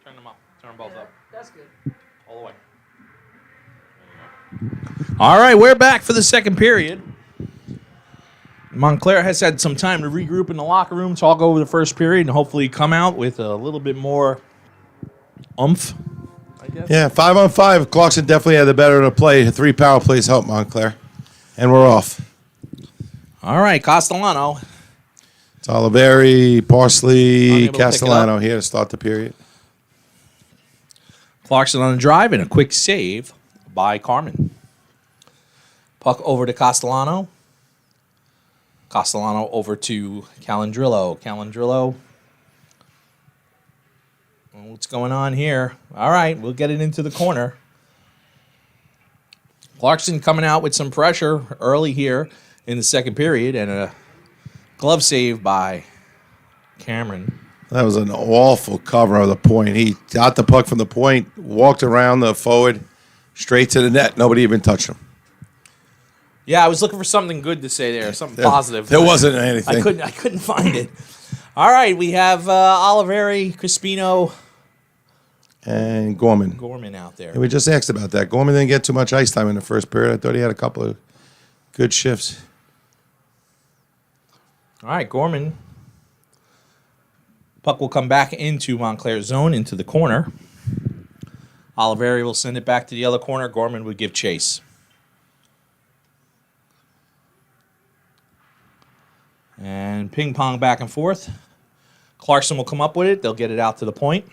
Turn them up. Turn them both up. That's good. All the way. All right, we're back for the second period. Montclair has had some time to regroup in the locker room, talk over the first period, and hopefully come out with a little bit more oomph, I guess. Yeah, 5-on-5. Clarkson definitely had the better of the play. 3 power plays helped Montclair. And we're off. All right, Castellano. It's Oliveri, Parsley, Unable to pick it Castellano up. here to start the period. Clarkson on the drive and a quick save by Carmen. Puck over to Castellano. Castellano over to Calandrillo. Calandrillo. What's going on here? All right, we'll get it into the corner. Clarkson coming out with some pressure early here in the second period and a glove save by Cameron. That was an awful cover of the point. He got the puck from the point, walked around the forward, straight to the net. Nobody even touched him. Yeah, I was looking for something good to say there, something positive. There wasn't anything. I couldn't find it. All right, we have Oliveri, Crispino, And Gorman. out there. And we just asked about that. Gorman didn't get too much ice time in the first period. I thought he had a couple of good shifts. All right, Gorman. Puck will come back into Montclair's zone, into the corner. Oliveri will send it back to the other corner. Gorman would give chase. And ping pong back and forth. Clarkson will come up with it. They'll get it out to the point.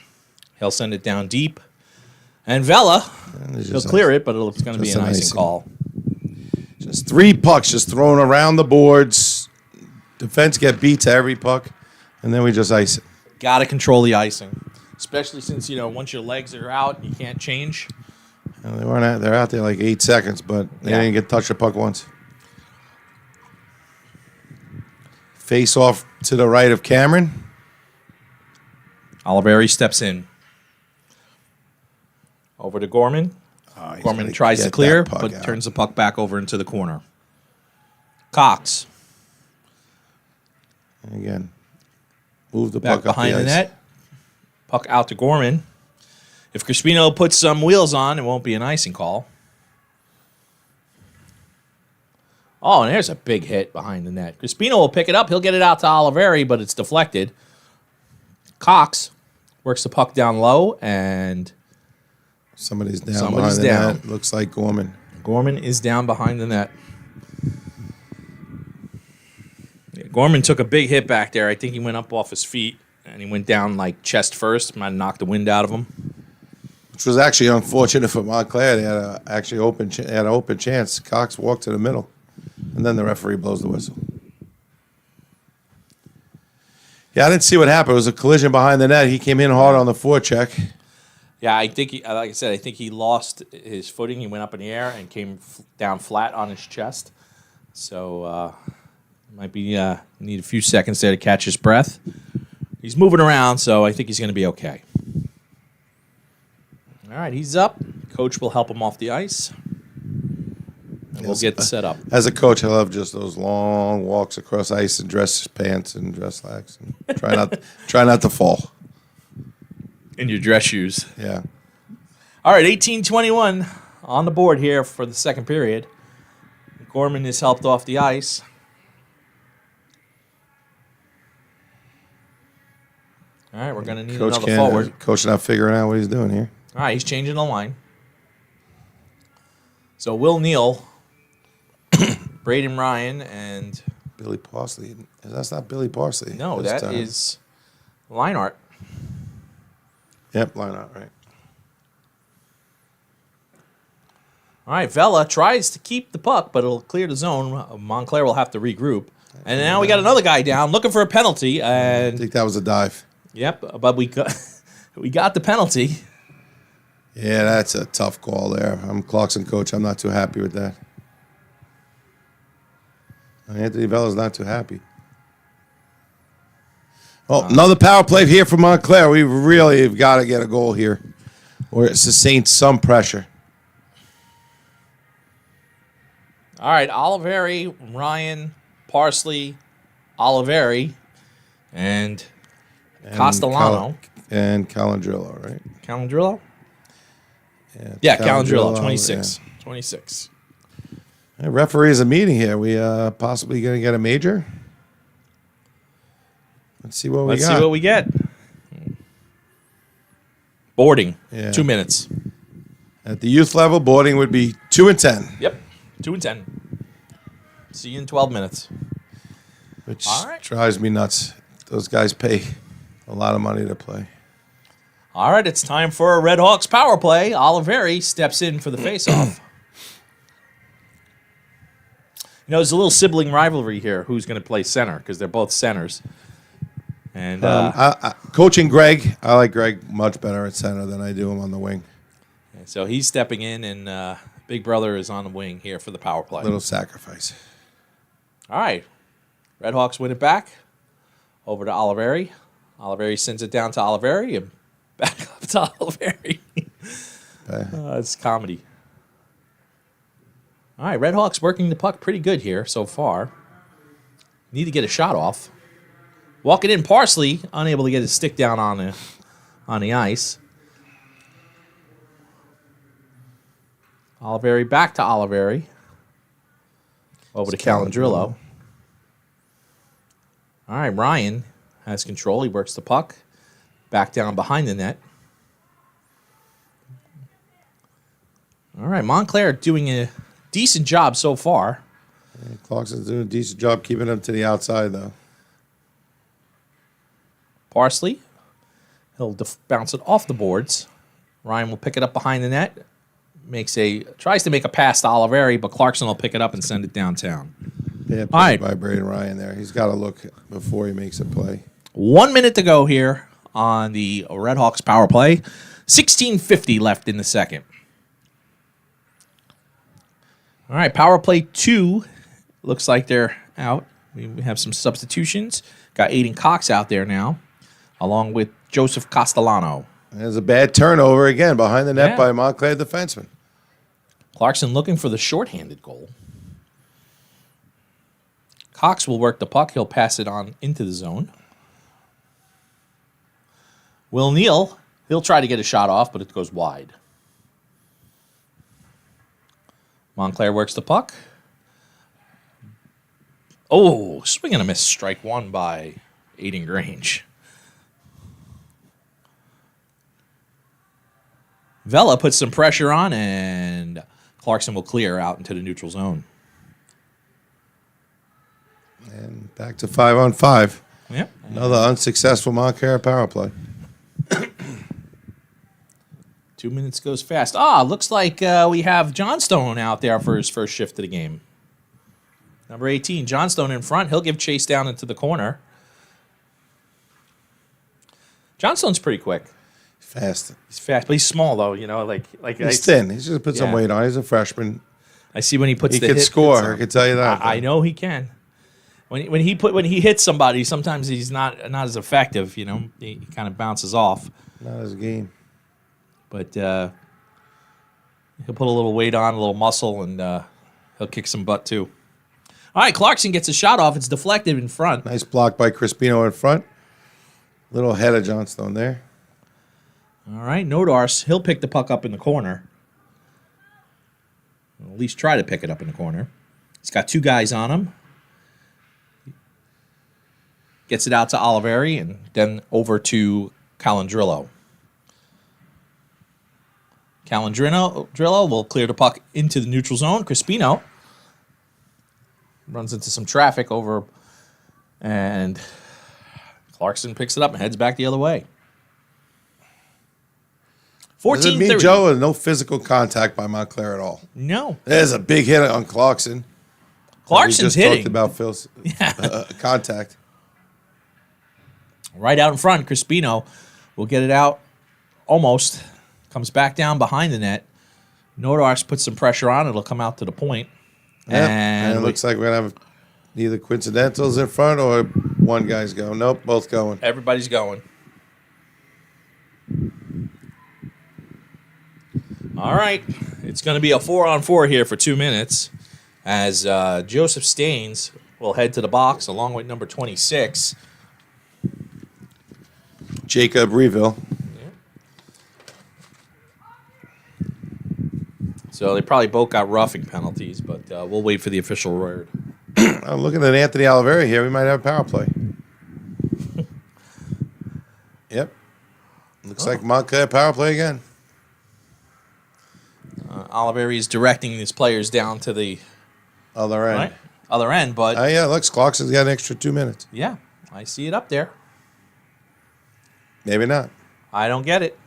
He'll send it down deep. And Vela, he'll clear it, but it's going to be an icing call. Just 3 pucks just thrown around the boards. Defense get beat to every puck, and then we just ice it. Got to control the icing, especially since, once your legs are out, you can't change. And they're out there like 8 seconds, but they didn't get touch the puck once. Face off to the right of Cameron. Oliveri steps in. Over to Gorman. Gorman tries to clear, but turns the puck back over into the corner. Cox. And again, move the Back puck up behind the ice. net. Puck out to Gorman. If Crispino puts some wheels on, it won't be an icing call. Oh, and there's a big hit behind the net. Crispino will pick it up. He'll get it out to Oliveri, but it's deflected. Cox works the puck down low, and Somebody's down Somebody's behind down. the net. Looks like Gorman. Gorman is down behind the net. Yeah, Gorman took a big hit back there. I think he went up off his feet, and he went down like chest first. Might have knocked the wind out of him. Which was actually unfortunate for Montclair. They had an open chance. Cox walked to the middle, and then the referee blows the whistle. Yeah, I didn't see what happened. It was a collision behind the net. He came in hard on the forecheck. Yeah, I think like I said, I think he lost his footing. He went up in the air and came down flat on his chest. So might be need a few seconds there to catch his breath. He's moving around, so I think he's going to be okay. All right, he's up. Coach will help him off the ice. And we'll get set up. As a coach, I love just those long walks across ice and dress pants and dress slacks. And try not to fall. In your dress shoes. Yeah. All right, 18-21 on the board here for the second period. Gorman is helped off the ice. All right, we're going to need another forward. Coach not figuring out what he's doing here. All right, he's changing the line. So Will Neal, Braden Ryan, and... Billy Parsley. That's not Billy Parsley. No, that is Leinart. Yep, line out, right. All right, Vela tries to keep the puck, but it'll clear the zone. Montclair will have to regroup. And now we got another guy down looking for a penalty. I And think that was a dive. yep, but we got the penalty. Yeah, that's a tough call there. I'm Clarkson coach. I'm not too happy with that. Anthony Vella's not too happy. Well, another power play here for Montclair. We really have got to get a goal here or sustain some pressure. All right, Oliveri, Ryan, Parsley, Oliveri, and Castellano. and Calandrillo, right? Calandrillo? Yeah, Calandrillo, 26. Yeah. 26. Hey, referee is a meeting here. We possibly going to get a major? Let's see what we got. Let's see what we get. Boarding, Yeah. 2 minutes. At the youth level, boarding would be 2 and 10. Yep, 2 and 10. See you in 12 minutes. Which All right. drives me nuts. Those guys pay a lot of money to play. All right, it's time for a Red Hawks power play. Oliveri steps in for the faceoff. There's a little sibling rivalry here. Who's going to play center? Because they're both centers. And Coaching Greg, I like Greg much better at center than I do him on the wing. so he's stepping in, and Big Brother is on the wing here for the power play. Little sacrifice. All right. Red Hawks win it back. Over to Oliveri. Oliveri sends it down to Oliveri and back up to Oliveri. It's comedy. All right, Red Hawks working the puck pretty good here so far. Need to get a shot off. Walking in, Parsley unable to get his stick down on the ice. Oliveri back to Oliveri. Over to Calandrillo. All right, Ryan has control. He works the puck. Back down behind the net. All right, Montclair doing a decent job so far. Yeah, Clarkson's doing a decent job keeping him to the outside, though. Parsley. He'll bounce it off the boards. Ryan will pick it up behind the net. Tries to make a pass to Oliveri, but Clarkson will pick it up and send it downtown. Yeah, all right. By Braden Ryan there. He's got to look before he makes a play. 1 minute to go here on the Red Hawks power play. 16:50 left in the second. All right, power play 2. Looks like they're out. We have some substitutions. Got Aiden Cox out there now, along with Joseph Castellano. There's a bad turnover again behind the net Yeah. by Montclair defenseman. Clarkson looking for the shorthanded goal. Cox will work the puck. He'll pass it on into the zone. Will Neal, he'll try to get a shot off, but it goes wide. Montclair works the puck. Oh, swing and a miss. Strike one by Aiden Grange. Vela puts some pressure on, and Clarkson will clear out into the neutral zone. And back to 5-on-5. Yep. Another unsuccessful Montclair power play. 2 minutes goes fast. Looks like we have Johnstone out there for his first shift of the game. Number 18, Johnstone in front. He'll give chase down into the corner. Johnstone's pretty quick. Fast. He's fast, but he's small though. He's thin. He's just put some weight on. He's a freshman. I see when he puts He the can hit. score. I can tell you that. I know he can. When he hits somebody, sometimes he's not as effective. He kind of bounces off. Not his game. But he'll put a little weight on, a little muscle, and he'll kick some butt too. All right, Clarkson gets a shot off. It's deflected in front. Nice block by Crispino in front. Little head of Johnstone there. All right, Nodars, he'll pick the puck up in the corner. Or at least try to pick it up in the corner. He's got 2 guys on him. Gets it out to Oliveri and then over to Calandrillo. Calandrillo will clear the puck into the neutral zone. Crispino runs into some traffic over, and Clarkson picks it up and heads back the other way. Does it mean, Joe, no physical contact by Montclair at all? No. There's a big hit on Clarkson. Clarkson's we just hitting. talked about Phil's contact. Right out in front, Crispino will get it out almost. Comes back down behind the net. Nodars puts some pressure on. It'll come out to the point. Yep. And it looks like we're going to have either coincidentals in front or one guy's going. Nope, both going. Everybody's going. All right. It's going to be a 4-on-4 here for 2 minutes as Joseph Staines will head to the box along with number 26. Jacob Reeville. So they probably both got roughing penalties, but we'll wait for the official word. I'm looking at Anthony Oliveri here. We might have a power play. Yep. Looks like Montclair power play again. Oliveri is directing his players down to the Other end. right? Other end, but Yeah, looks Clarkson's got an extra 2 minutes. yeah, I see it up there. Maybe not. I don't get it.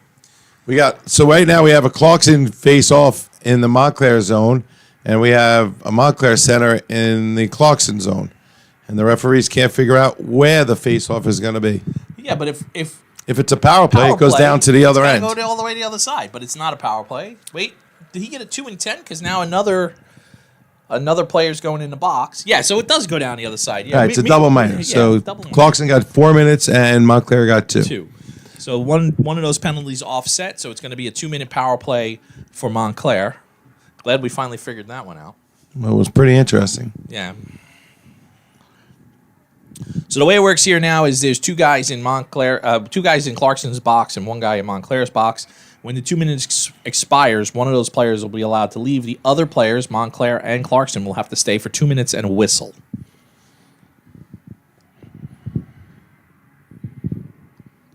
So right now we have a Clarkson face-off in the Montclair zone, and we have a Montclair center in the Clarkson zone. And the referees can't figure out where the face-off is going to be. Yeah, but if it's a power play, it goes down to the other end. Go all the way to the other side, but it's not a power play. Wait, did he get a 2 and 10? Because now another player's going in the box. Yeah, so it does go down the other side. Yeah, Right, it's a double minor. So double Clarkson got 4 minutes, and Montclair got 2. 2. So one of those penalties offset, so it's going to be a 2-minute power play for Montclair. Glad we finally figured that one out. Well, it was pretty interesting. Yeah. So the way it works here now is there's two guys in Clarkson's box and one guy in Montclair's box. When the 2 minutes expires, one of those players will be allowed to leave. The other players, Montclair and Clarkson, will have to stay for 2 minutes and a whistle.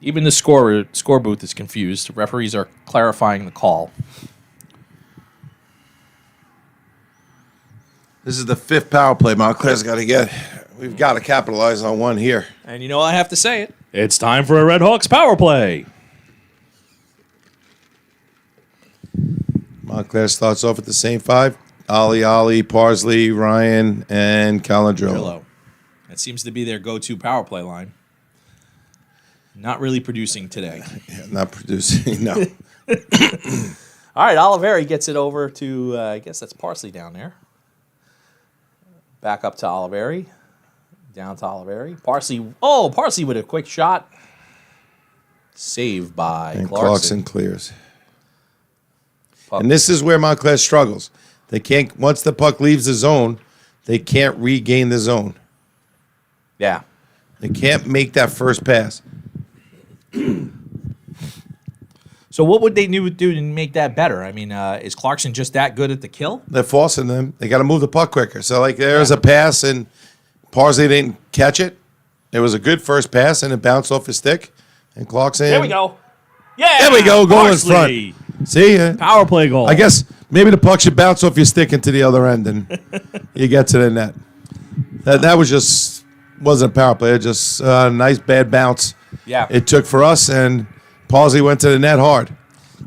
Even the score booth is confused. Referees are clarifying the call. This is the 5th power play Montclair's got to get. We've got to capitalize on one here. And you know I have to say it. It's time for a Red Hawks power play. Montclair starts off at the same 5. Ollie, Parsley, Ryan, and Calandrillo. That seems to be their go-to power play line. Not really producing today. Yeah, not producing, no. All right, Oliveri gets it over to, I guess that's Parsley down there. Back up to Oliveri. Down to Oliveri. Parsley with a quick shot. Saved by And Clarkson. Clarkson clears. And this is where Montclair struggles. They can't, once the puck leaves the zone, they can't regain the zone. Yeah. They can't make that first pass. So what would they do to make that better? I mean, is Clarkson just that good at the kill? They're forcing them. They got to move the puck quicker. So, like, there's a pass, and Parsley didn't catch it. It was a good first pass, and it bounced off his stick. And Clarkson. There we go. Yeah. There we go. Goal in Parsley. front. See? Power play goal. I guess maybe the puck should bounce off your stick into the other end, and you get to the net. That wasn't a power play. It just a nice bad bounce. Yeah. It took for us, and Parsley went to the net hard.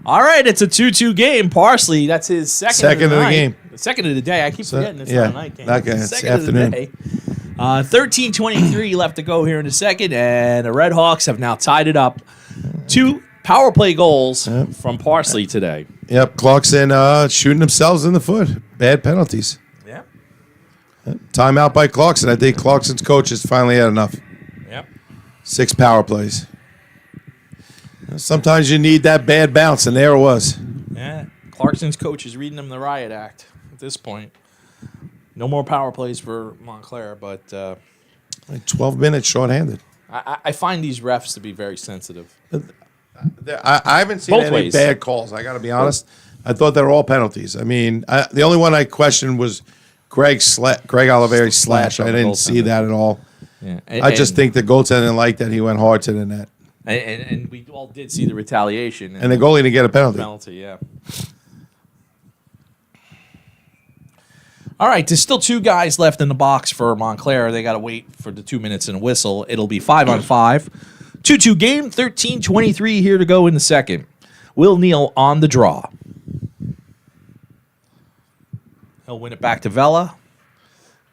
All right, it's a 2-2 game. Parsley, that's his second of the night. game. The second of the day. I keep forgetting it's not a night game. Not good. It's Second afternoon. of the day. 13:23 left to go here in the second, and the Red Hawks have now tied it up. 2 power play goals from Parsley today. Yep, Clarkson shooting themselves in the foot. Bad penalties. Yeah. Timeout by Clarkson. I think Clarkson's coach has finally had enough. Yep. 6 power plays. Sometimes you need that bad bounce, and there it was. Yeah. Clarkson's coach is reading them the riot act at this point. No more power plays for Montclair, but Like 12 minutes shorthanded. I find these refs to be very sensitive. I haven't seen Both any ways. bad calls. I got to be honest. I thought they were all penalties. I mean, the only one I questioned was Greg Oliveri slash. I on the didn't see goaltender. that at all. Yeah. I just think the goaltender didn't like that he went hard to the net. And we all did see the retaliation. And the goalie didn't get a penalty. Penalty, yeah. All right, there's still 2 guys left in the box for Montclair. They got to wait for the 2 minutes and a whistle. It'll be 5-on-5. 2-2 game, 13:23 here to go in the second. Will Neal on the draw. He'll win it back to Vela.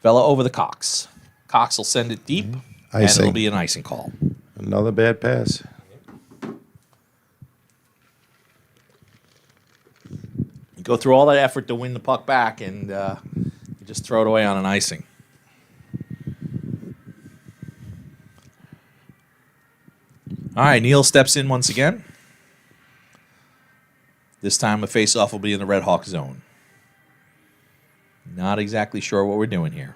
Vela over the Cox. Cox will send it deep, and Icing. it'll be an icing call. Another bad pass. You go through all that effort to win the puck back, and you just throw it away on an icing. All right, Neal steps in once again. This time, the face-off will be in the Red Hawk zone. Not exactly sure what we're doing here.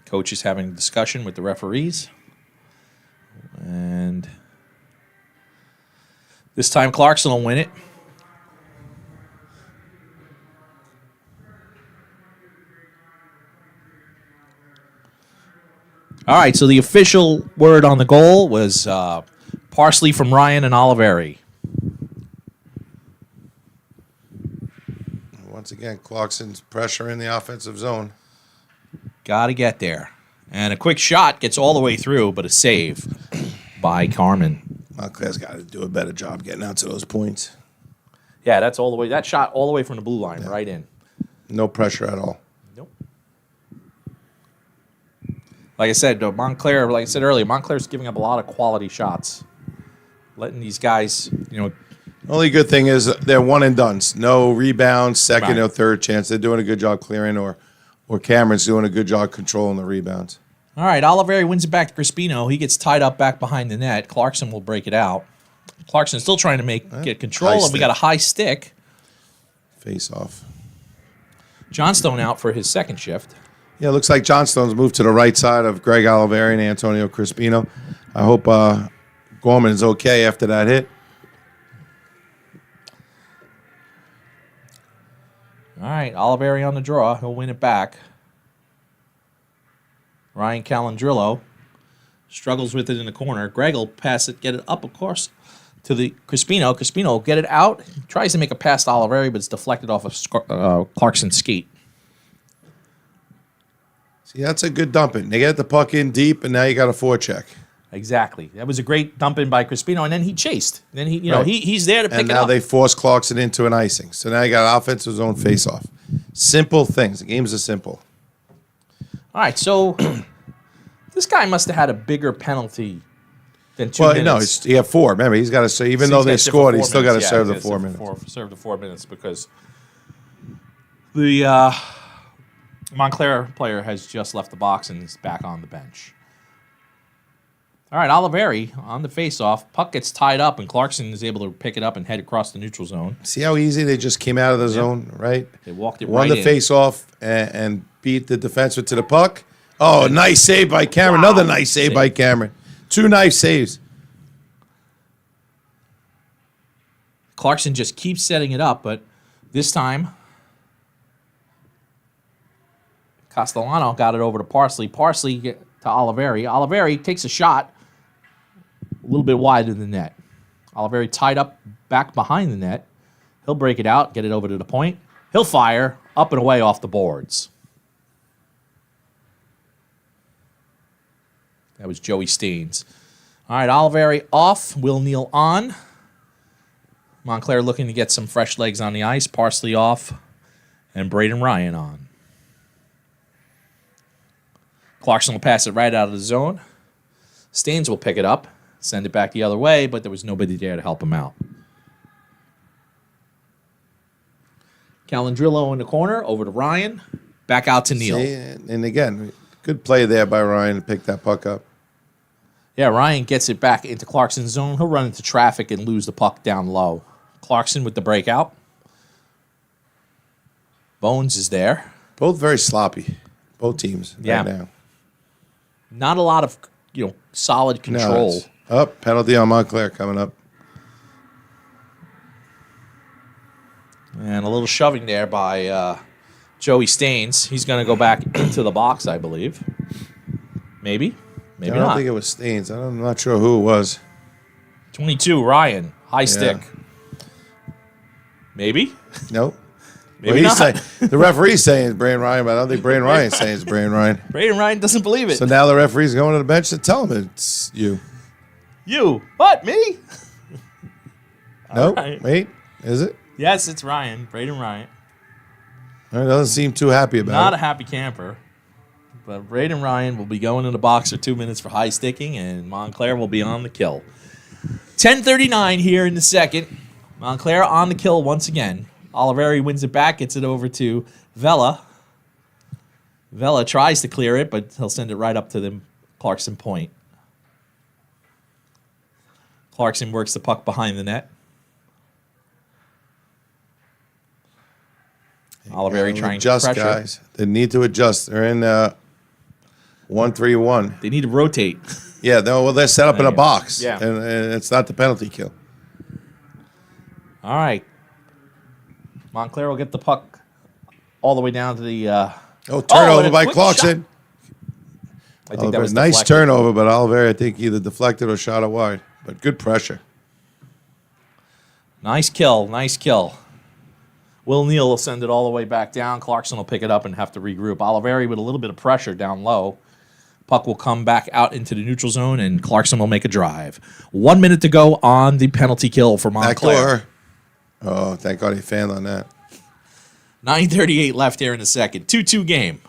Coach is having a discussion with the referees. And this time Clarkson will win it. All right, so the official word on the goal was parsley from Ryan and Oliveri. Once again, Clarkson's pressure in the offensive zone. Got to get there. And a quick shot gets all the way through, but a save by Carmen. Montclair's got to do a better job getting out to those points. Yeah, that's all the way. That shot all the way from the blue line, right in. No pressure at all. Nope. Like I said, Montclair, like I said earlier, Montclair's giving up a lot of quality shots. Letting these guys, Only good thing is they're one and dones. No rebounds, second Right. or third chance. They're doing a good job clearing, or Cameron's doing a good job controlling the rebounds. All right, Oliveri wins it back to Crispino. He gets tied up back behind the net. Clarkson will break it out. Clarkson's still trying to get control, High and we got a high stick. Face off. Johnstone out for his second shift. Yeah, looks like Johnstone's moved to the right side of Greg Oliveri and Antonio Crispino. I hope Gorman is okay after that hit. All right, Oliveri on the draw. He'll win it back. Ryan Calandrillo struggles with it in the corner. Greg will pass it, get it up, of course, to the Crispino. Crispino will get it out. He tries to make a pass to Oliveri, but it's deflected off of Clarkson's skate. See, that's a good dumping. They get the puck in deep, and now you got a forecheck. Exactly. That was a great dump in by Crispino, and then he chased. Then Right. he's there to pick And it now up. they force Clarkson into an icing. So now you got an offensive zone face-off. Simple things. The games are simple. All right, so this guy must have had a bigger penalty than 2 Well, minutes. no, he had 4. Remember, he's got to say, even So though he's they gotta sit for scored, 4 he's still got to minutes. serve Yeah, the he's 4 gotta minutes. serve the 4 minutes because the Montclair player has just left the box and is back on the bench. All right, Oliveri on the face-off. Puck gets tied up, and Clarkson is able to pick it up and head across the neutral zone. See how easy they just came out of the zone, right? They walked it Won right the in. face-off and beat the defenseman to the puck. Oh, nice save by Cameron. Wow. Another nice save by Cameron. 2 nice saves. Clarkson just keeps setting it up, but this time Castellano got it over to Parsley. Parsley to Oliveri. Oliveri takes a shot a little bit wide of the net. Oliveri tied up back behind the net. He'll break it out, get it over to the point. He'll fire up and away off the boards. That was Joey Steens. All right, Oliveri off. Will Neal on. Montclair looking to get some fresh legs on the ice. Parsley off. And Braden Ryan on. Clarkson will pass it right out of the zone. Staines will pick it up, send it back the other way, but there was nobody there to help him out. Calandrillo in the corner, over to Ryan, back out to Neal. See, and again, good play there by Ryan to pick that puck up. Yeah, Ryan gets it back into Clarkson's zone. He'll run into traffic and lose the puck down low. Clarkson with the breakout. Bones is there. Both very sloppy, both teams Yeah. right now. Not a lot of solid control. Penalty on Montclair coming up. And a little shoving there by Joey Staines. He's going to go back into the box, I believe. Maybe. Maybe I don't not. think it was Staines. I'm not sure who it was. 22, Ryan. High stick. Maybe. Nope. Maybe Well, not. the referee's saying it's Braden Ryan, but I don't think Braden Ryan's saying it's Braden Ryan. Braden Ryan doesn't believe it. So now the referee's going to the bench to tell him it's you. You. What? Me? Nope. right. Wait. Is it? Yes, it's Ryan. Braden Ryan. All right, doesn't seem too happy about Not it. a happy camper. But Braden Ryan will be going in the box for 2 minutes for high sticking, and Montclair will be on the kill. 10:39 here in the second. Montclair on the kill once again. Oliveri wins it back, gets it over to Vela. Vela tries to clear it, but he'll send it right up to the Clarkson point. Clarkson works the puck behind the net. Oliveri trying adjust, to pressure. guys. They need to adjust. They're in 1-3-1. They need to rotate. Yeah, well, they're set up in a box. Yeah. And it's not the penalty kill. All right. Montclair will get the puck all the way down to the. Turnover and a by quick Clarkson. I think that was nice deflected. turnover, but Oliveri, I think, either deflected or shot it wide. But good pressure. Nice kill. Nice kill. Will Neal will send it all the way back down. Clarkson will pick it up and have to regroup. Oliveri with a little bit of pressure down low. Puck will come back out into the neutral zone, and Clarkson will make a drive. 1 minute to go on the penalty kill for Montclair. Oh, thank God he fanned on that. 9:38 left here in the second. 2-2 game.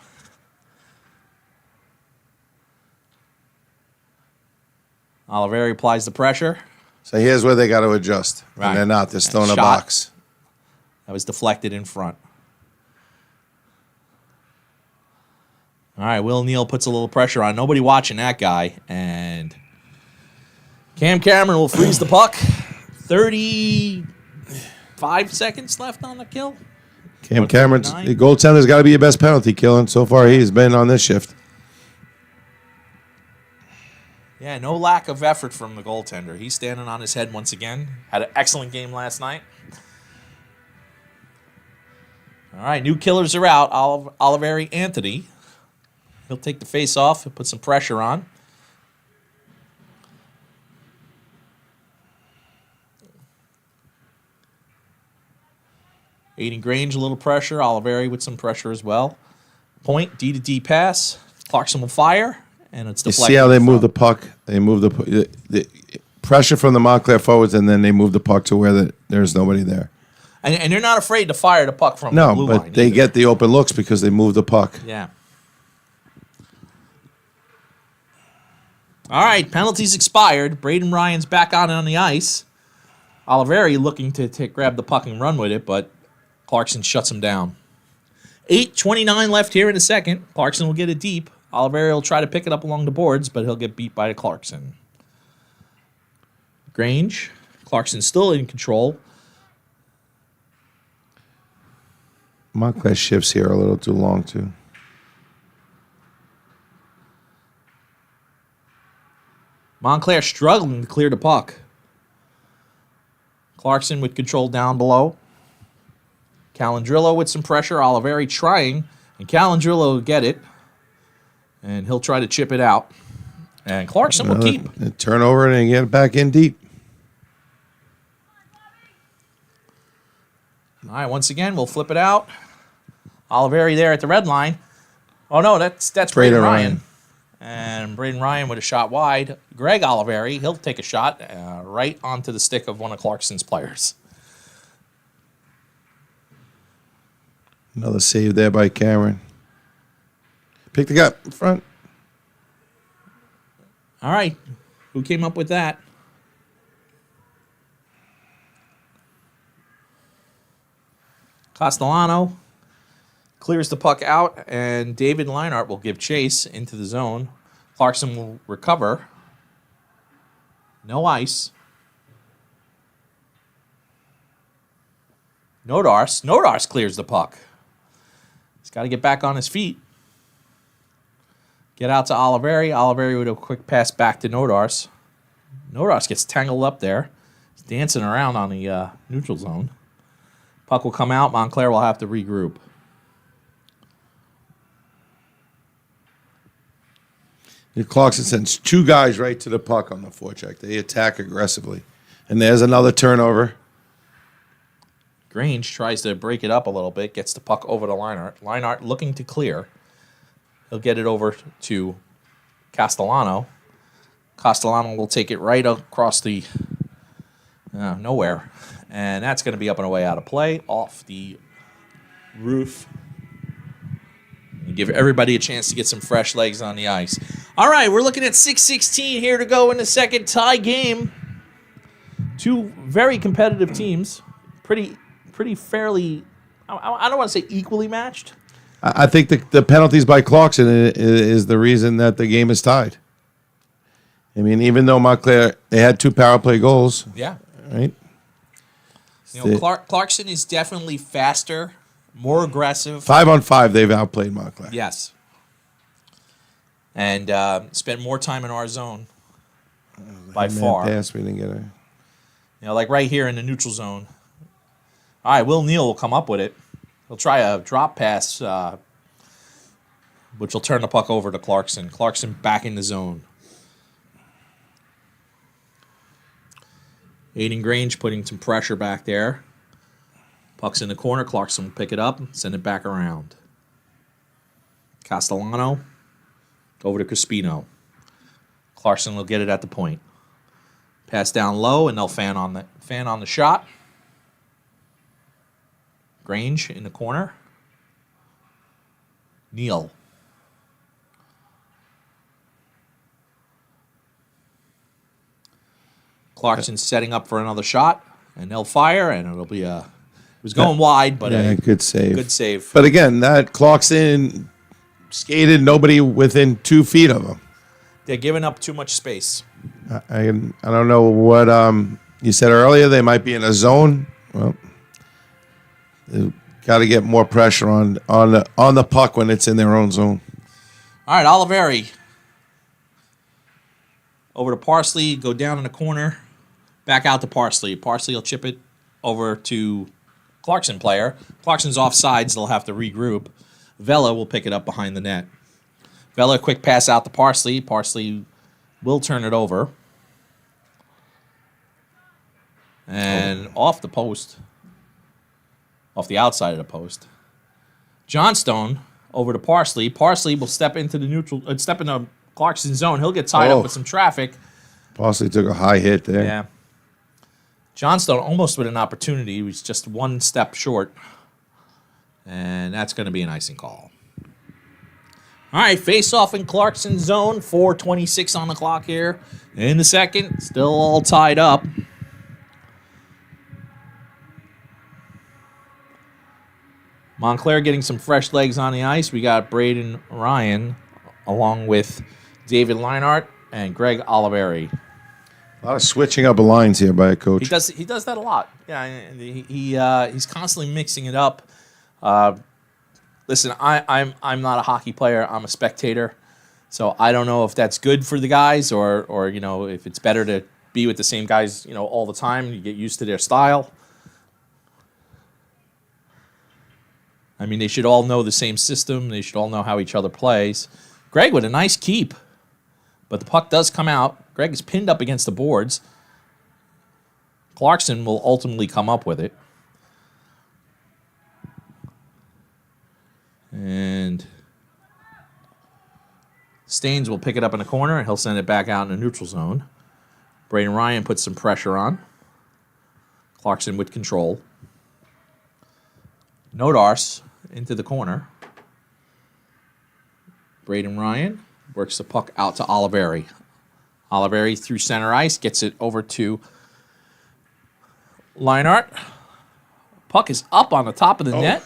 Oliveri applies the pressure. So here's where they got to adjust. Right. And they're not. They're still in a Shot. box. That was deflected in front. All right, Will Neal puts a little pressure on. Nobody watching that guy. And Cam Cameron will freeze the puck. 35 seconds left on the kill. Cam Cameron's 39. the goaltender's got to be your best penalty kill, and so far he's been on this shift. Yeah, no lack of effort from the goaltender. He's standing on his head once again. Had an excellent game last night. All right, new killers are out. Oliveri Anthony. He'll take the face off and put some pressure on. Aiden Grange, a little pressure. Oliveri with some pressure as well. Point, D to D pass. Clarkson will fire, and it's You deflected. see how they in move front. the puck? They move the pressure from the Montclair forwards, and then they move the puck to where there's nobody there. And they're not afraid to fire the puck from the No, blue but line they either. get the open looks because they move the puck. Yeah. All right, penalties expired. Braden Ryan's back on the ice. Oliveri looking to grab the puck and run with it, but Clarkson shuts him down. 8:29 left here in the second. Clarkson will get it deep. Oliveri will try to pick it up along the boards, but he'll get beat by Clarkson. Grange. Clarkson still in control. Montclair shifts here a little too long, too. Montclair struggling to clear the puck. Clarkson with control down below. Calandrillo with some pressure. Oliveri trying. And Calandrillo will get it. And he'll try to chip it out. And Clarkson will keep. A turnover and get it back in deep. All right, once again, we'll flip it out. Oliveri there at the red line. Oh, no, that's Braden Ryan. And Braden Ryan with a shot wide. Greg Oliveri, he'll take a shot right onto the stick of one of Clarkson's players. Another save there by Cameron. Pick the guy in front. All right, who came up with that? Castellano clears the puck out, and David Leinart will give chase into the zone. Clarkson will recover. No ice. Nodars clears the puck. He's got to get back on his feet. Get out to Oliveri. Oliveri with a quick pass back to Nodars. Nodars gets tangled up there. He's dancing around on the neutral zone. Puck will come out. Montclair will have to regroup. Clarkson sends two guys right to the puck on the forecheck. They attack aggressively. And there's another turnover. Grange tries to break it up a little bit, gets the puck over to Leinart. Leinart looking to clear. He'll get it over to Castellano. Castellano will take it right across the nowhere. And that's going to be up and away out of play, off the roof. And give everybody a chance to get some fresh legs on the ice. All right, we're looking at 6:16 here to go in the second tie game. Two very competitive teams. Pretty fairly, I don't want to say equally matched. I think the penalties by Clarkson is the reason that the game is tied. I mean, even though Montclair, they had two power play goals. Yeah. Right? You know, Clarkson is definitely faster, more aggressive. 5-on-5, they've outplayed Montclair. Yes. And spent more time in our zone. by far. Pass, we didn't get her. You know, like right here in the neutral zone. All right, Will Neal will come up with it. He'll try a drop pass, which will turn the puck over to Clarkson. Clarkson back in the zone. Aiden Grange putting some pressure back there. Puck's in the corner. Clarkson will pick it up, send it back around. Castellano over to Crispino. Clarkson will get it at the point. Pass down low, and they'll fan on the shot. Grange in the corner. Neal. Clarkson's setting up for another shot, and they'll fire, and it'll be a. It was going wide, but good save. Good save. But again, that Clarkson skated nobody within 2 feet of him. They're giving up too much space. I don't know what you said earlier. They might be in a zone. Well, got to get more pressure on the puck when it's in their own zone. All right, Oliveri. Over to Parsley, go down in the corner, back out to Parsley. Parsley will chip it over to Clarkson player. Clarkson's off sides, they'll have to regroup. Vela will pick it up behind the net. Vela, quick pass out to Parsley. Parsley will turn it over. And off the post. Off the outside of the post. Johnstone over to Parsley. Parsley will step into Clarkson's zone. He'll get tied up with some traffic. Parsley took a high hit there. Yeah. Johnstone almost with an opportunity. He was just one step short. And that's going to be an icing call. All right, face-off in Clarkson's zone. 4:26 on the clock here. In the second, still all tied up. Montclair getting some fresh legs on the ice. We got Braden Ryan along with David Leinart and Greg Oliveri. A lot of switching up of lines here by a coach. He does that a lot. Yeah, he's constantly mixing it up. Listen, I'm not a hockey player. I'm a spectator, so I don't know if that's good for the guys or if it's better to be with the same guys all the time. You get used to their style. I mean, they should all know the same system. They should all know how each other plays. Greg with a nice keep, but the puck does come out. Greg is pinned up against the boards. Clarkson will ultimately come up with it. And Staines will pick it up in the corner, and he'll send it back out in the neutral zone. Braden Ryan puts some pressure on. Clarkson with control. Nodars into the corner. Braden Ryan works the puck out to Oliveri. Oliveri through center ice, gets it over to Leinart. Puck is up on the top of the net.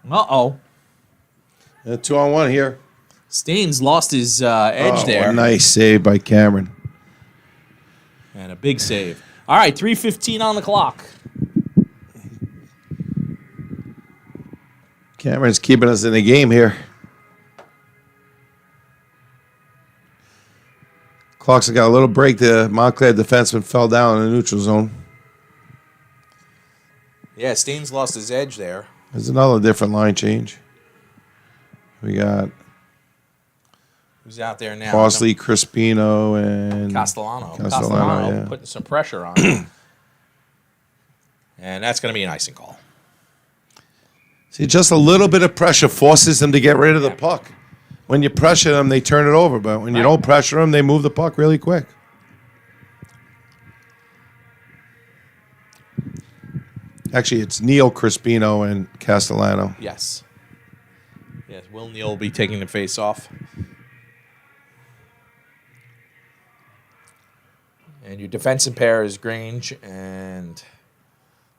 Uh-oh. 2-on-1 here. Staines lost his edge there. A nice save by Cameron. And a big save. All right, 3:15 on the clock. Cameron's keeping us in the game here. Clarkson got a little break. The Montclair defenseman fell down in the neutral zone. Yeah, Staines lost his edge there. There's another different line change. We got Who's out there now? Parsley, Crispino, and Castellano. Yeah. Putting some pressure on him. And that's going to be an icing call. See, just a little bit of pressure forces them to get rid of the puck. When you pressure them, they turn it over. But when you don't pressure them, they move the puck really quick. Actually, it's Neal, Crispino, and Castellano. Yes. Yes, Will Neal will be taking the face-off. And your defensive pair is Grange and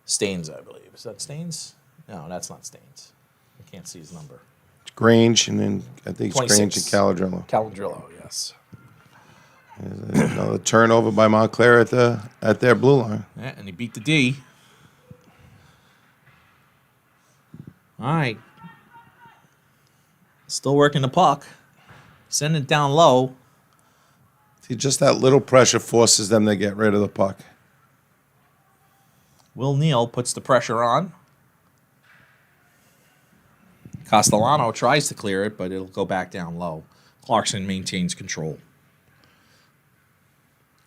Staines, I believe. Is that Staines? No, that's not Staines. I can't see his number. It's Grange, and then I think it's 26. Grange and Caladrillo. Calandrillo, yes. Another turnover by Montclair at their blue line. Yeah, and he beat the D. All right. Still working the puck. Send it down low. See, just that little pressure forces them to get rid of the puck. Will Neal puts the pressure on. Castellano tries to clear it, but it'll go back down low. Clarkson maintains control.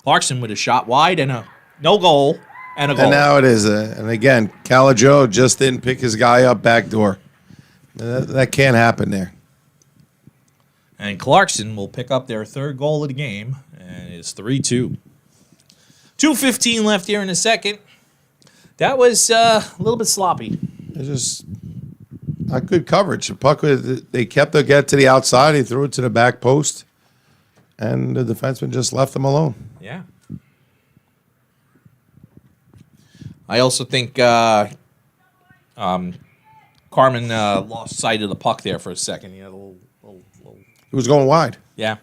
Clarkson with a shot wide and a no goal and a goal. And now it is. And again, Calijo just didn't pick his guy up backdoor. That can't happen there. And Clarkson will pick up their third goal of the game, and it's 3-2. 2:15 left here in the second. That was a little bit sloppy. It's just not good coverage. The puck, they kept the get to the outside. He threw it to the back post, and the defenseman just left him alone. Yeah. I also think Carmen lost sight of the puck there for a second. You know, He was going wide. yeah.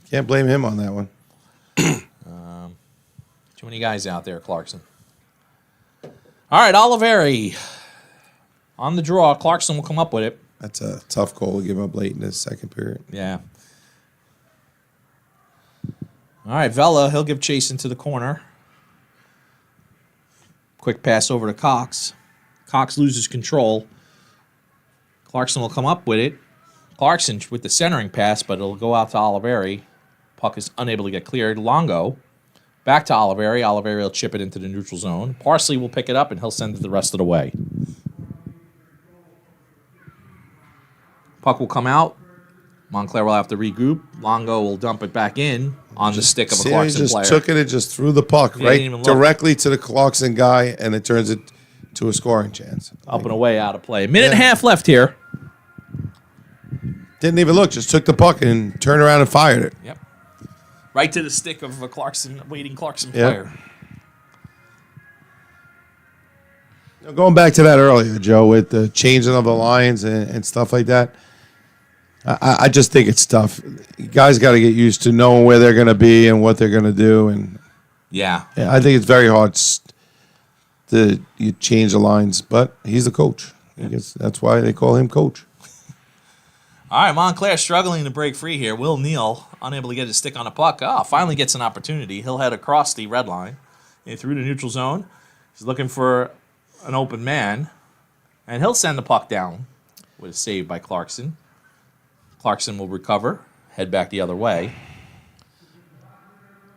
Can't blame him on that one. Too many guys out there, Clarkson. All right, Oliveri on the draw. Clarkson will come up with it. That's a tough goal to give up late in the second period. Yeah. All right, Vela, he'll give chase into the corner. Quick pass over to Cox. Cox loses control. Clarkson will come up with it. Clarkson with the centering pass, but it'll go out to Oliveri. Puck is unable to get cleared. Longo back to Oliveri. Oliveri will chip it into the neutral zone. Parsley will pick it up, and he'll send it the rest of the way. Puck will come out. Montclair will have to regroup. Longo will dump it back in on the stick of a Clarkson he just player. took it and just threw the puck Yeah, right didn't even look. directly to the Clarkson guy, and it turns it to a scoring chance. Up and away, out of play. Minute and a half left here. Didn't even look, just took the puck and turned around and fired it. Yep. Right to the stick of a waiting Clarkson Yep. player. Going back to that earlier, Joe, with the changing of the lines and stuff like that, I just think it's tough. You guys got to get used to knowing where they're going to be and what they're going to do, and Yeah. I think it's very hard to you change the lines. But he's the coach. I guess that's why they call him coach. All right, Montclair struggling to break free here. Will Neal, unable to get his stick on the puck. Finally gets an opportunity. He'll head across the red line through the neutral zone. He's looking for an open man, and he'll send the puck down with a save by Clarkson. Clarkson will recover, head back the other way.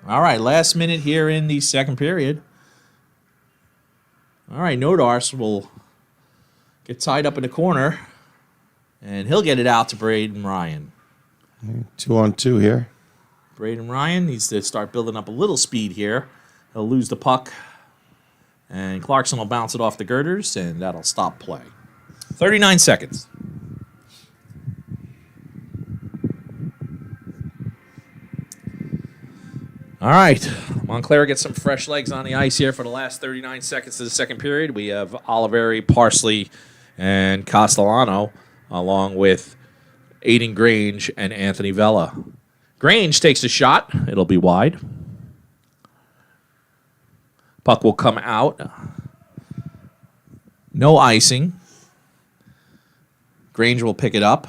All right, last minute here in the second period. All right, Nodars will get tied up in the corner, and he'll get it out to Braden Ryan. 2-on-2 here. Braden Ryan needs to start building up a little speed here. He'll lose the puck, and Clarkson will bounce it off the girders, and that'll stop play. 39 seconds. All right, Montclair gets some fresh legs on the ice here for the last 39 seconds of the second period. We have Oliveri, Parsley, and Castellano, along with Aiden Grange and Anthony Vela. Grange takes a shot. It'll be wide. Puck will come out. No icing. Grange will pick it up.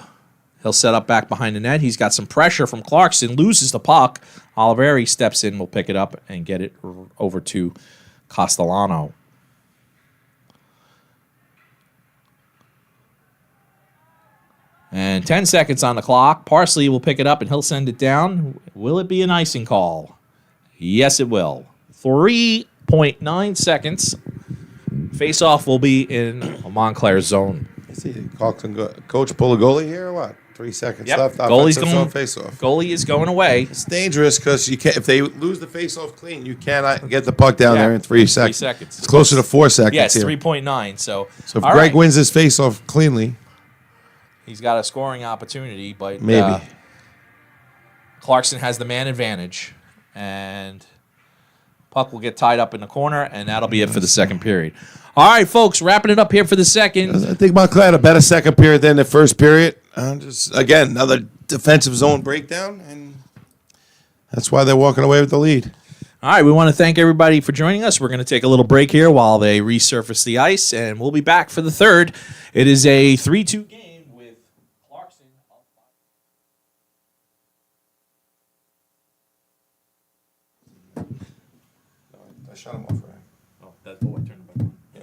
He'll set up back behind the net. He's got some pressure from Clarkson. Loses the puck. Oliveri steps in, will pick it up, and get it over to Castellano. And 10 seconds on the clock. Parsley will pick it up, and he'll send it down. Will it be an icing call? Yes, it will. 3.9 seconds. Face-off will be in Montclair's zone. See, Clarkson coach pull a goalie here or what? 3 seconds Yep. left. Goalie's Offensive going zone face-off. Goalie is going away. It's dangerous because you can't. If they lose the face-off clean, you cannot get the puck down there in 3 seconds. 3 seconds. It's closer to 4 seconds. Yes, here. 3.9. So So if all Greg right. wins his face-off cleanly, He's got a scoring opportunity, but maybe. Clarkson has the man advantage, and puck will get tied up in the corner, and that'll be it for the second period. All right, folks, wrapping it up here for the second. I think Montclair had a better second period than the first period. Just again, another defensive zone breakdown, and that's why they're walking away with the lead. All right, we want to thank everybody for joining us. We're going to take a little break here while they resurface the ice, and we'll be back for the third. It is a 3-2 game. shut them off, right? Oh, that's the way I turned them back on. Yeah.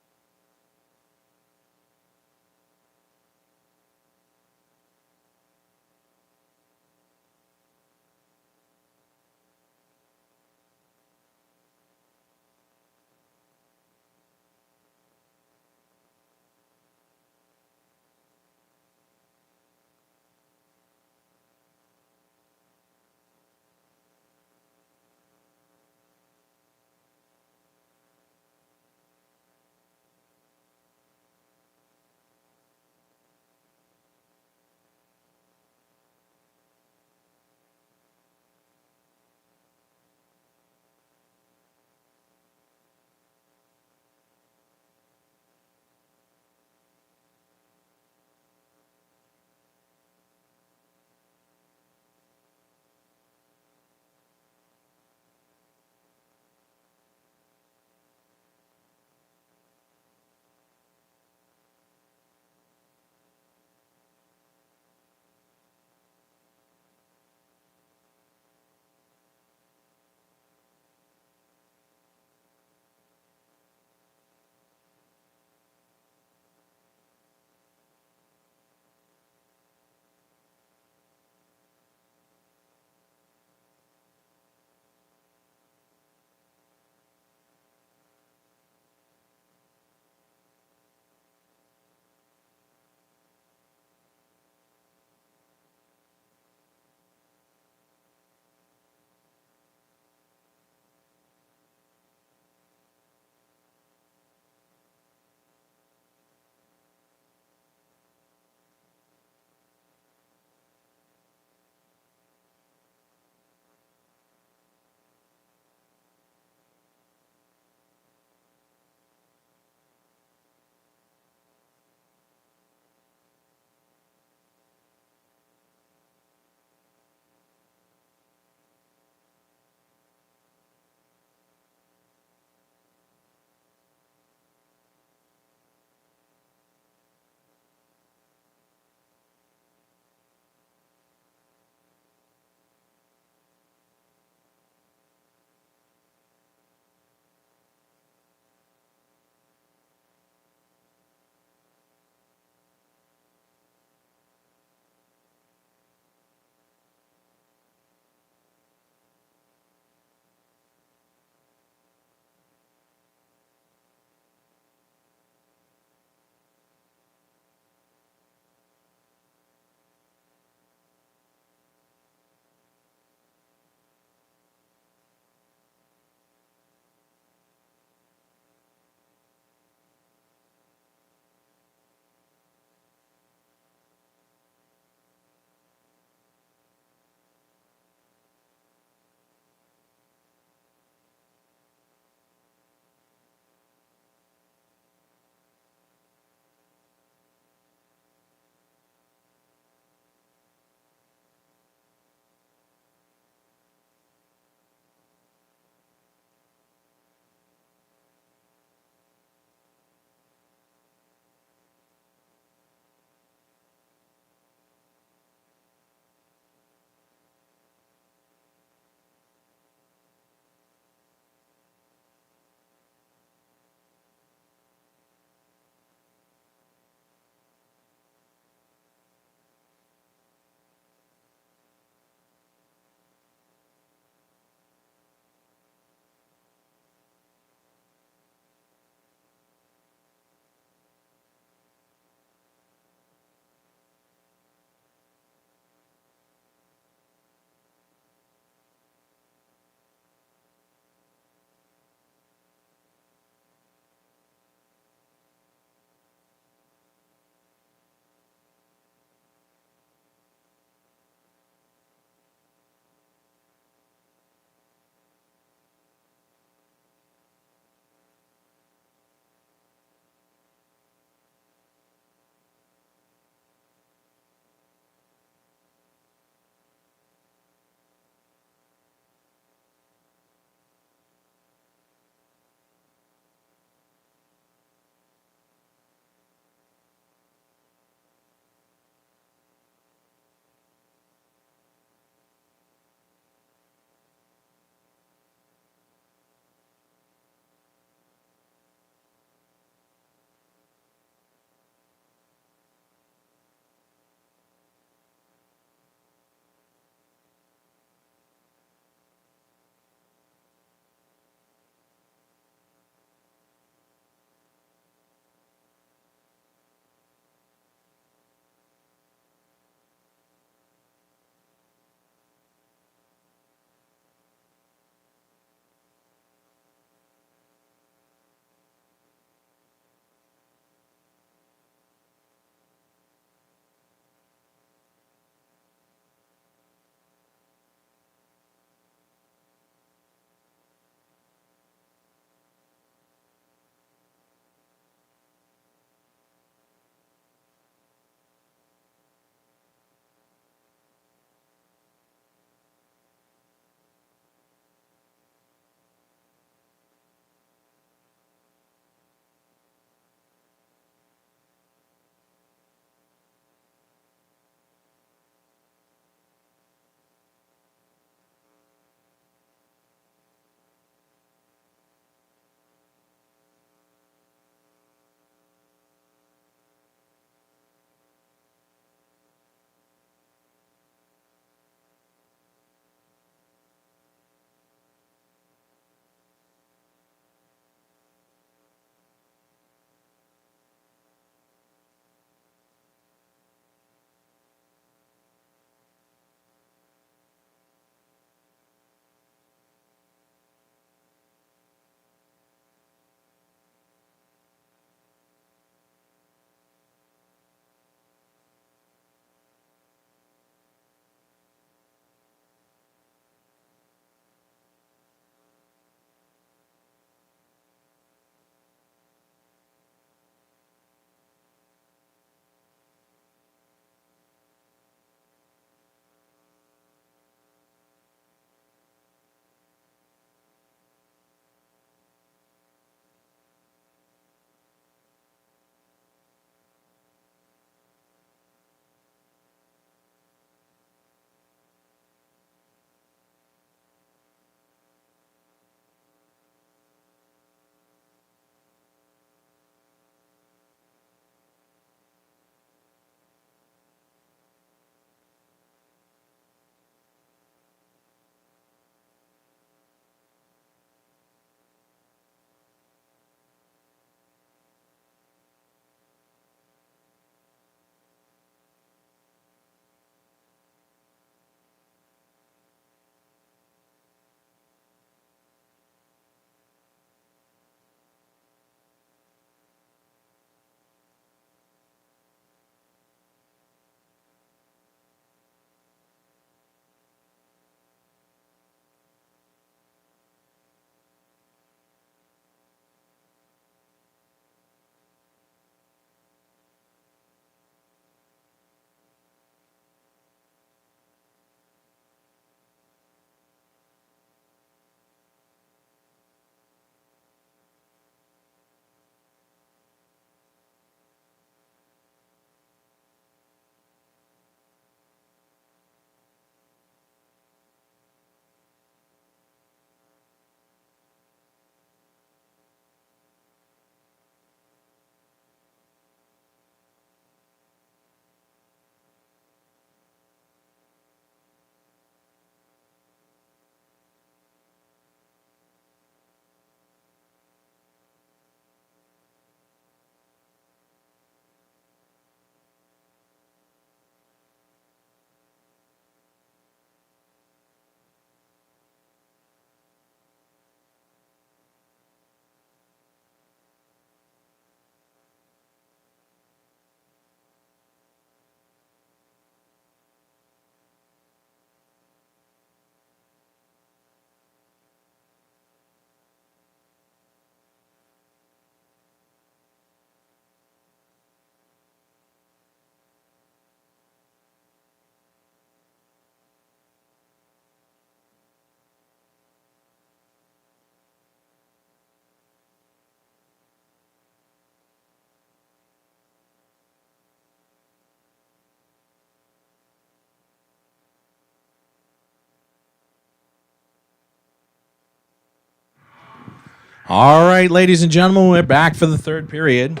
All right, ladies and gentlemen, we're back for the third period.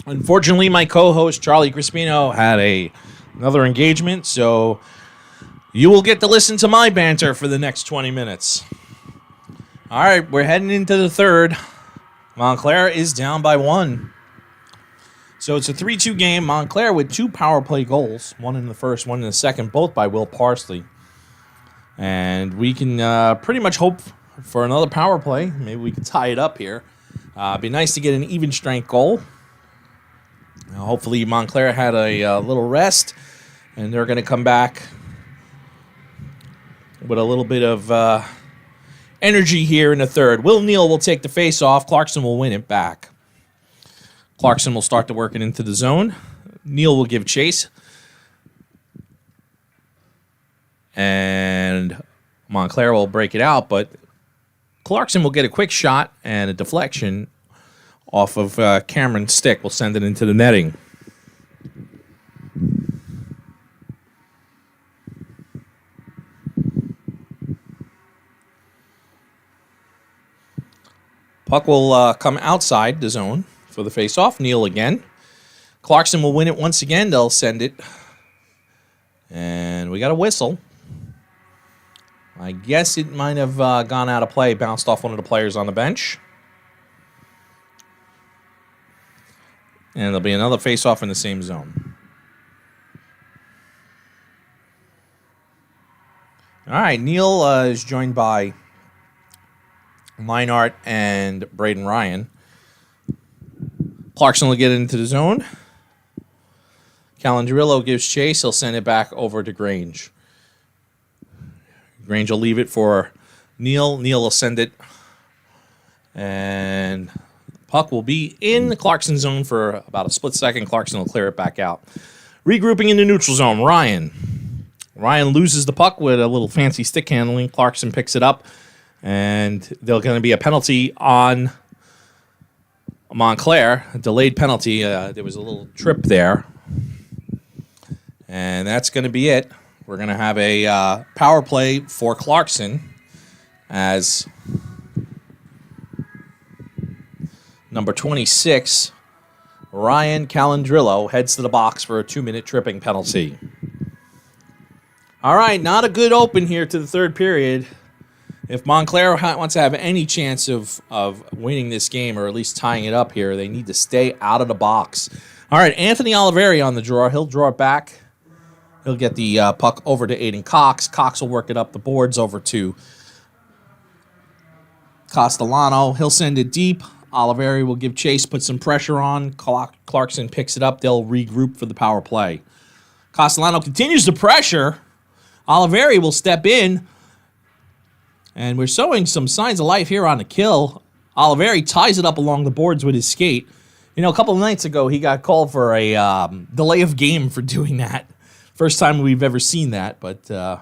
Unfortunately, my co-host Charlie Crispino had another engagement, so you will get to listen to my banter for the next 20 minutes. All right, we're heading into the third. Montclair is down by 1. So it's a 3-2 game. Montclair with 2 power play goals, one in the first, one in the second, both by Will Parsley. And we can pretty much hope for another power play. Maybe we can tie it up here. It'd be nice to get an even strength goal. Hopefully Montclair had a little rest, and they're going to come back with a little bit of energy here in the third. Will Neal will take the face off. Clarkson will win it back. Clarkson will start to work it into the zone. Neal will give chase. And Montclair will break it out, but Clarkson will get a quick shot and a deflection off of Cameron's stick. Will send it into the netting. Puck will come outside the zone for the face-off. Neal again. Clarkson will win it once again. They'll send it. And we got a whistle. I guess it might have gone out of play, bounced off one of the players on the bench. And there'll be another face-off in the same zone. All right, Neal is joined by Meinart and Braden Ryan. Clarkson will get into the zone. Calandrillo gives chase. He'll send it back over to Grange. Grange will leave it for Neal. Neal will send it. And puck will be in the Clarkson zone for about a split second. Clarkson will clear it back out. Regrouping in the neutral zone, Ryan. Ryan loses the puck with a little fancy stick handling. Clarkson picks it up. And there's going to be a penalty on Montclair, a delayed penalty. There was a little trip there. And that's going to be it. We're going to have a power play for Clarkson as number 26, Ryan Calandrillo, heads to the box for a 2-minute tripping penalty. All right, not a good open here to the third period. If Montclair wants to have any chance of winning this game or at least tying it up here, they need to stay out of the box. All right, Anthony Oliveri on the draw. He'll draw it back. He'll get the puck over to Aiden Cox. Cox will work it up the boards over to Castellano. He'll send it deep. Oliveri will give chase, put some pressure on. Clarkson picks it up. They'll regroup for the power play. Castellano continues the pressure. Oliveri will step in. And we're showing some signs of life here on the kill. Oliveri ties it up along the boards with his skate. You know, a couple of nights ago, he got called for a delay of game for doing that. First time we've ever seen that, but a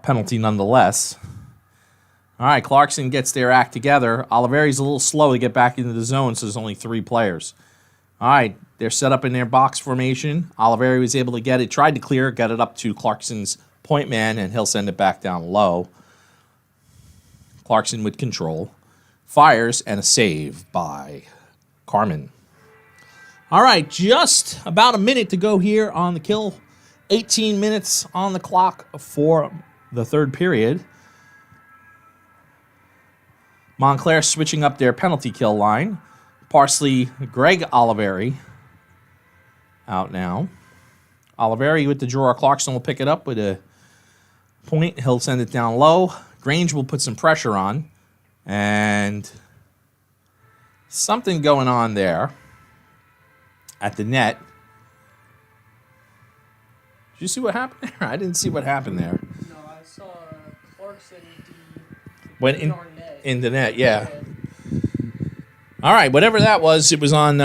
penalty nonetheless. All right, Clarkson gets their act together. Oliveri's a little slow to get back into the zone, so there's only 3 players. All right, they're set up in their box formation. Oliveri was able to get it, tried to clear, got it up to Clarkson's point man, and he'll send it back down low. Clarkson with control. Fires and a save by Carmen. All right, just about a minute to go here on the kill. 18 minutes on the clock for the third period. Montclair switching up their penalty kill line. Parsley, Greg Oliveri out now. Oliveri with the draw. Clarkson will pick it up with a point. He'll send it down low. Grange will put some pressure on. And something going on there at the net. Did you see what happened there? I didn't see what happened there. No, I saw Clarkson went in the net, yeah. All right, whatever that was, it was on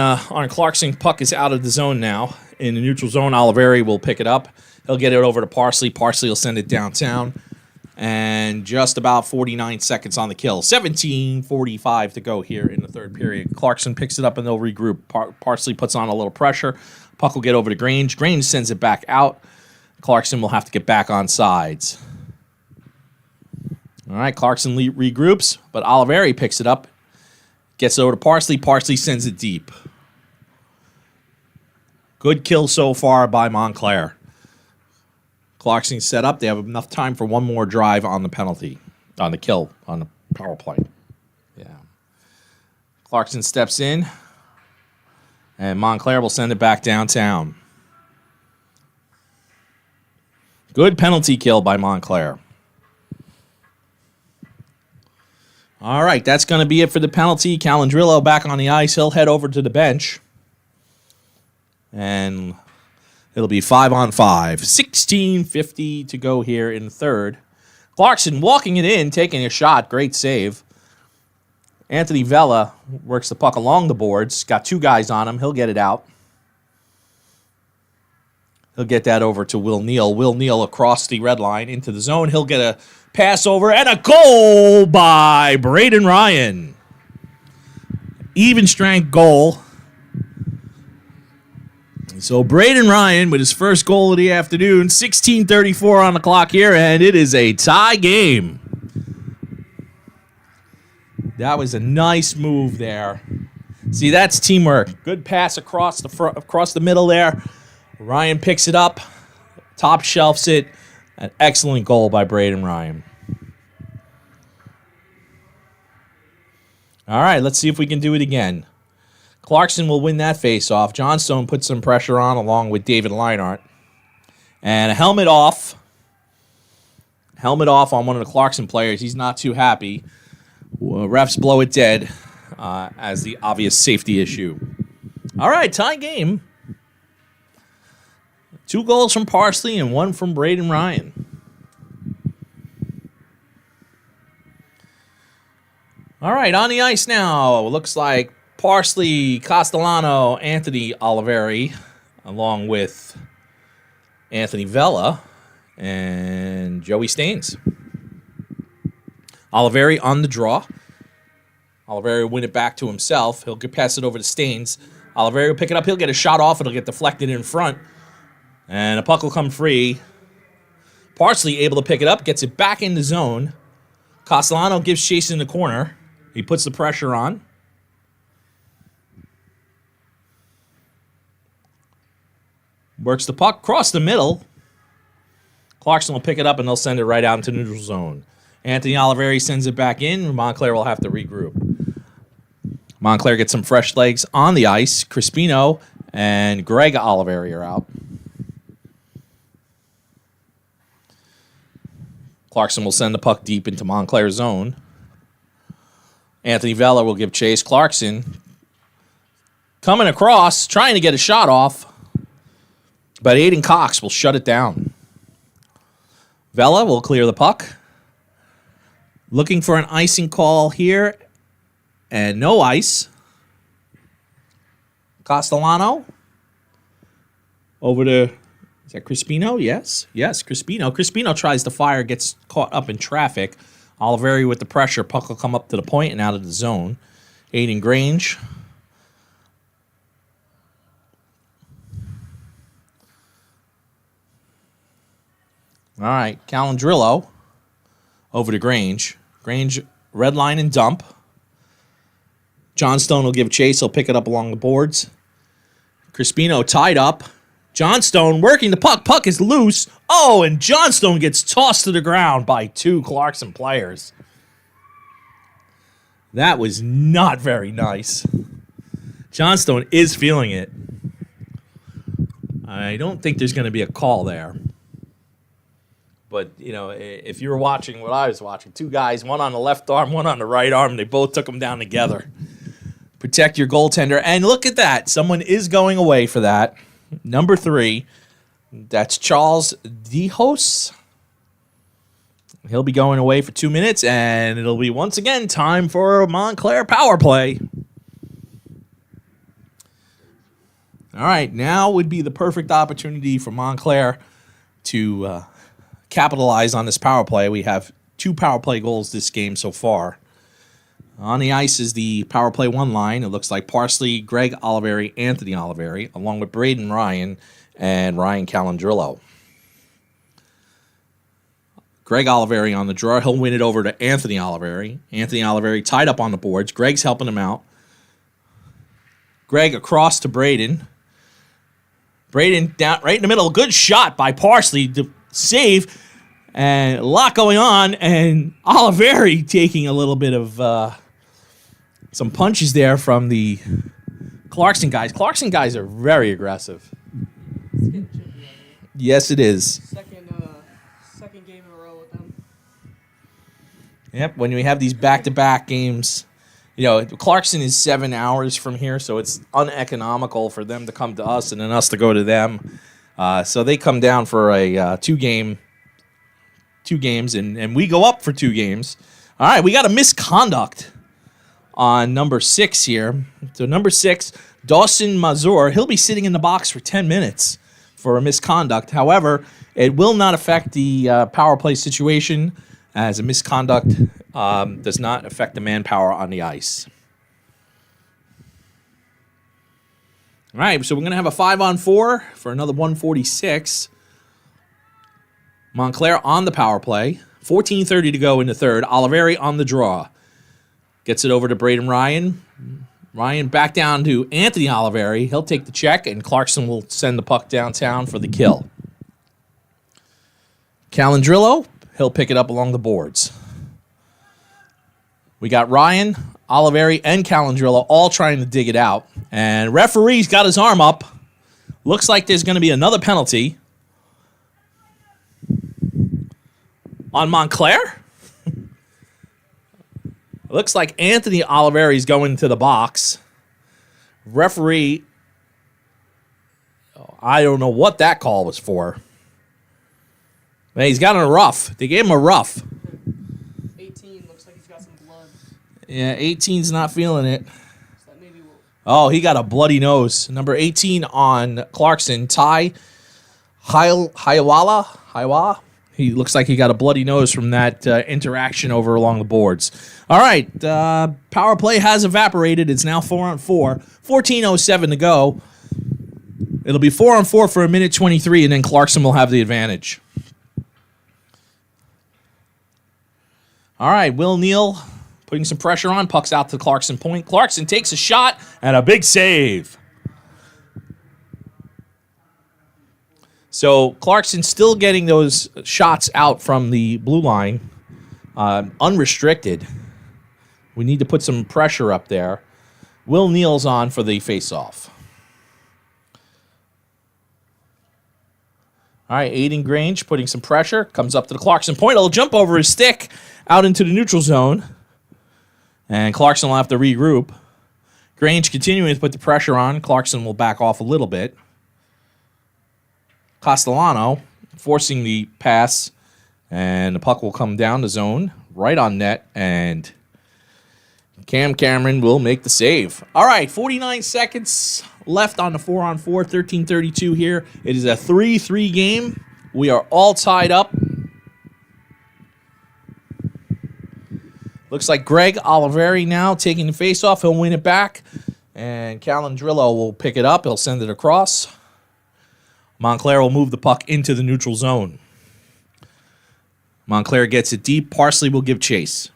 Clarkson. Puck is out of the zone now. In the neutral zone, Oliveri will pick it up. He'll get it over to Parsley. Parsley will send it downtown. And just about 49 seconds on the kill. 17:45 to go here in the third period. Clarkson picks it up and they'll regroup. Parsley puts on a little pressure. Puck will get over to Grange. Grange sends it back out. Clarkson will have to get back on sides. All right, Clarkson regroups, but Oliveri picks it up, gets it over to Parsley. Parsley sends it deep. Good kill so far by Montclair. Clarkson set up. They have enough time for one more drive on the penalty, on the kill, on the power play. Yeah. Clarkson steps in, and Montclair will send it back downtown. Good penalty kill by Montclair. All right, that's going to be it for the penalty. Calandrillo back on the ice. He'll head over to the bench. And it'll be 5-on-5. 16:50 to go here in the third. Clarkson walking it in, taking a shot. Great save. Anthony Vella works the puck along the boards. Got two guys on him. He'll get it out. He'll get that over to Will Neal. Will Neal across the red line into the zone. He'll get a pass over and a goal by Braden Ryan. Even strength goal. So Braden Ryan with his first goal of the afternoon, 16:34 on the clock here, and it is a tie game. That was a nice move there. See, that's teamwork. Good pass across the middle there. Ryan picks it up, top shelves it. An excellent goal by Braden Ryan. All right, let's see if we can do it again. Clarkson will win that face-off. Johnstone puts some pressure on along with David Leinart. And a helmet off. Helmet off on one of the Clarkson players. He's not too happy. Refs blow it dead as the obvious safety issue. All right, tie game. 2 goals from Parsley and 1 from Braden Ryan. All right, on the ice now. Looks like Parsley, Castellano, Anthony Oliveri, along with Anthony Vella and Joey Staines. Oliveri on the draw. Oliveri will win it back to himself. He'll pass it over to Staines. Oliveri will pick it up. He'll get a shot off. It'll get deflected in front. And a puck will come free. Parsley able to pick it up, gets it back in the zone. Castellano gives chase in the corner. He puts the pressure on. Works the puck across the middle. Clarkson will pick it up and they'll send it right out into neutral zone. Anthony Oliveri sends it back in. Montclair will have to regroup. Montclair gets some fresh legs on the ice. Crispino and Greg Oliveri are out. Clarkson will send the puck deep into Montclair's zone. Anthony Vella will give chase. Clarkson coming across, trying to get a shot off. But Aiden Cox will shut it down. Vella will clear the puck. Looking for an icing call here. And no ice. Castellano. Over to, is that Crispino? Yes, Crispino. Crispino tries to fire, gets caught up in traffic. Oliveri with the pressure. Puck will come up to the point and out of the zone. Aiden Grange. All right, Calandrillo over to Grange. Grange, red line and dump. Johnstone will give chase. He'll pick it up along the boards. Crispino tied up. Johnstone working the puck. Puck is loose. Oh, and Johnstone gets tossed to the ground by 2 Clarkson players. That was not very nice. Johnstone is feeling it. I don't think there's going to be a call there. But, you know, if you were watching what I was watching, 2 guys, one on the left arm, one on the right arm, they both took them down together. Protect your goaltender. And look at that. Someone is going away for that. Number 3. That's Charles DeHos. He'll be going away for 2 minutes, and it'll be once again time for a Montclair power play. All right, now would be the perfect opportunity for Montclair to capitalize on this power play. We have 2 power play goals this game so far. On the ice is the power play 1 line. It looks like Parsley, Greg Oliveri, Anthony Oliveri, along with Braden Ryan and Ryan Calandrillo. Greg Oliveri on the draw. He'll win it over to Anthony Oliveri. Anthony Oliveri tied up on the boards. Greg's helping him out. Greg across to Braden. Braden down right in the middle. Good shot by Parsley to save. And a lot going on. And Oliveri taking a little bit of some punches there from the Clarkson guys. Clarkson guys are very aggressive. It's getting chippy out here. Yes, it is. Second game in a row with them. Yep, when we have these back-to-back games, Clarkson is 7 hours from here, so it's uneconomical for them to come to us and then us to go to them. So they come down for a two games, and we go up for 2 games. All right, we got a misconduct on number 6 here. So number 6, Dawson Mazur, he'll be sitting in the box for 10 minutes for a misconduct. However, it will not affect the power play situation, as a misconduct does not affect the manpower on the ice. All right, so we're going to have a 5-on-4 for another 146. Montclair on the power play. 14:30 to go in the third. Oliveri on the draw. Gets it over to Braden Ryan. Ryan back down to Anthony Oliveri. He'll take the check, and Clarkson will send the puck downtown for the kill. Calandrillo, he'll pick it up along the boards. We got Ryan, Oliveri, and Calandrillo all trying to dig it out. And referee's got his arm up. Looks like there's going to be another penalty on Montclair. Looks like Anthony Oliveri's going to the box. Referee, I don't know what that call was for. Man, he's got a rough. They gave him a rough. 18 looks like he's got some blood. Yeah, 18's not feeling it. So that maybe will. Oh, he got a bloody nose. Number 18 on Clarkson, Ty Hiawala. He looks like he got a bloody nose from that interaction over along the boards. All right, power play has evaporated. It's now 4-on-4. 14:07 to go. It'll be 4-on-4 for 1:23, and then Clarkson will have the advantage. All right, Will Neal putting some pressure on. Puck's out to Clarkson point. Clarkson takes a shot and a big save. So Clarkson's still getting those shots out from the blue line, unrestricted. We need to put some pressure up there. Will Neal's on for the faceoff. All right, Aiden Grange putting some pressure. Comes up to the Clarkson point. It'll jump over his stick out into the neutral zone. And Clarkson will have to regroup. Grange continuing to put the pressure on. Clarkson will back off a little bit. Castellano forcing the pass, and the puck will come down the zone, right on net, and Cam Cameron will make the save. All right, 49 seconds left on the 4-on-4, 13:32 here. It is a 3-3 game. We are all tied up. Looks like Greg Oliveri now taking the faceoff. He'll win it back, and Calandrillo will pick it up. He'll send it across. Montclair will move the puck into the neutral zone. Montclair gets it deep. Parsley will give chase.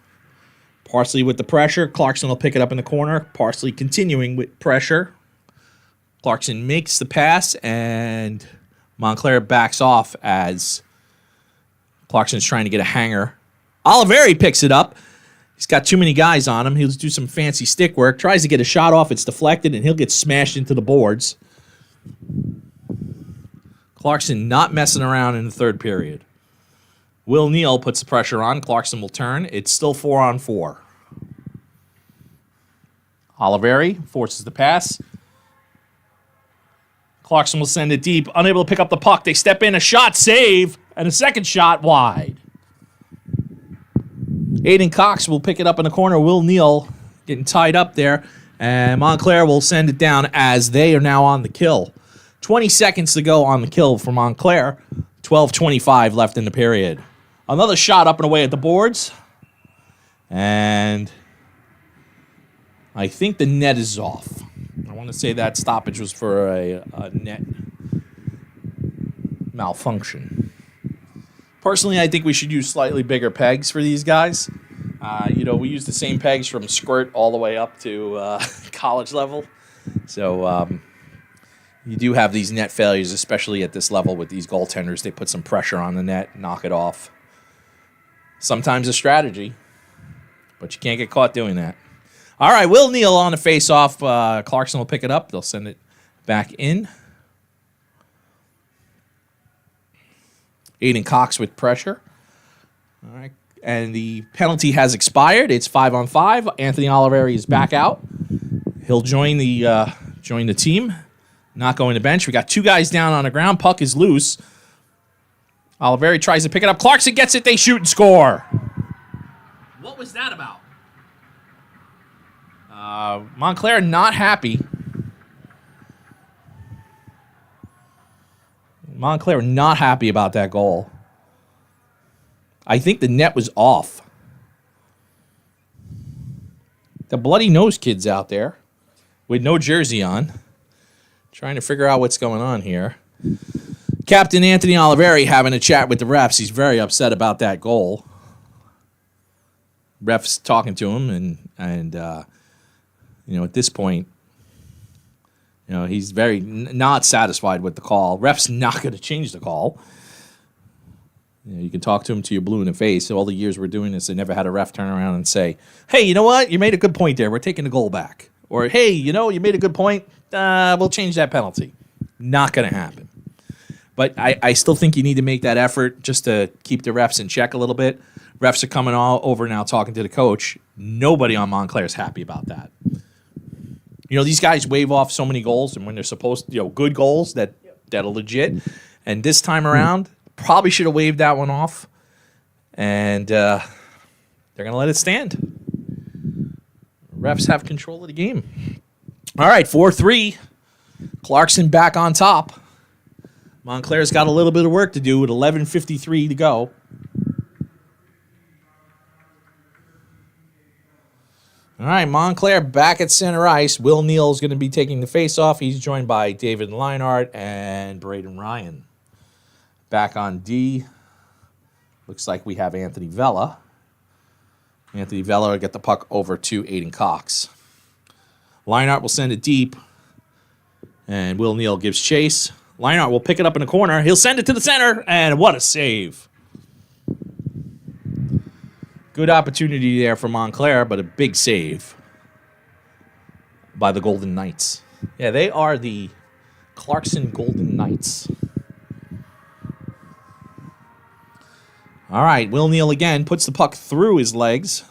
Parsley with the pressure. Clarkson will pick it up in the corner. Parsley continuing with pressure. Clarkson makes the pass, and Montclair backs off as Clarkson's trying to get a hanger. Oliveri picks it up. He's got too many guys on him. He'll do some fancy stick work. Tries to get a shot off. It's deflected, and he'll get smashed into the boards. Clarkson not messing around in the third period. Will Neal puts the pressure on. Clarkson will turn. It's still 4-on-4. Oliveri forces the pass. Clarkson will send it deep. Unable to pick up the puck. They step in. A shot, save, and a second shot wide. Aiden Cox will pick it up in the corner. Will Neal getting tied up there. And Montclair will send it down as they are now on the kill. 20 seconds to go on the kill for Montclair. 12:25 left in the period. Another shot up and away at the boards. And I think the net is off. I want to say that stoppage was for a net malfunction. Personally, I think we should use slightly bigger pegs for these guys. We use the same pegs from squirt all the way up to college level. So you do have these net failures, especially at this level with these goaltenders. They put some pressure on the net, knock it off. Sometimes a strategy, but you can't get caught doing that. All right, Will Neal on the face-off. Clarkson will pick it up. They'll send it back in. Aiden Cox with pressure. All right, and the penalty has expired. It's 5-on-5. Anthony Oliveri is back out. He'll join the team. Not going to bench. We got 2 guys down on the ground. Puck is loose. Oliveri tries to pick it up. Clarkson gets it. They shoot and score. What was that about? Montclair not happy. Montclair not happy about that goal. I think the net was off. The bloody nose kids out there with no jersey on, trying to figure out what's going on here. Captain Anthony Oliveri having a chat with the refs. He's very upset about that goal. Refs talking to him, and at this point, he's very not satisfied with the call. Ref's not going to change the call. You can talk to him till you're blue in the face. All the years we're doing this, they never had a ref turn around and say, hey, you know what? You made a good point there. We're taking the goal back. Or, hey, you made a good point. We'll change that penalty. Not going to happen. But I still think you need to make that effort just to keep the refs in check a little bit. Refs are coming all over now talking to the coach. Nobody on Montclair is happy about that. These guys wave off so many goals, and when they're supposed to, good goals that are legit. And this time around, probably should have waved that one off. And they're going to let it stand. Refs have control of the game. All right, 4-3. Clarkson back on top. Montclair's got a little bit of work to do with 11:53 to go. All right, Montclair back at center ice. Will Neal is going to be taking the face-off. He's joined by David Leinart and Braden Ryan. Back on D, looks like we have Anthony Vella. Anthony Vella will get the puck over to Aiden Cox. Leinart will send it deep, and Will Neal gives chase. Leinart will pick it up in the corner. He'll send it to the center, and what a save. Good opportunity there for Montclair, but a big save by the Golden Knights. Yeah, they are the Clarkson Golden Knights. All right, Will Neal again puts the puck through his legs.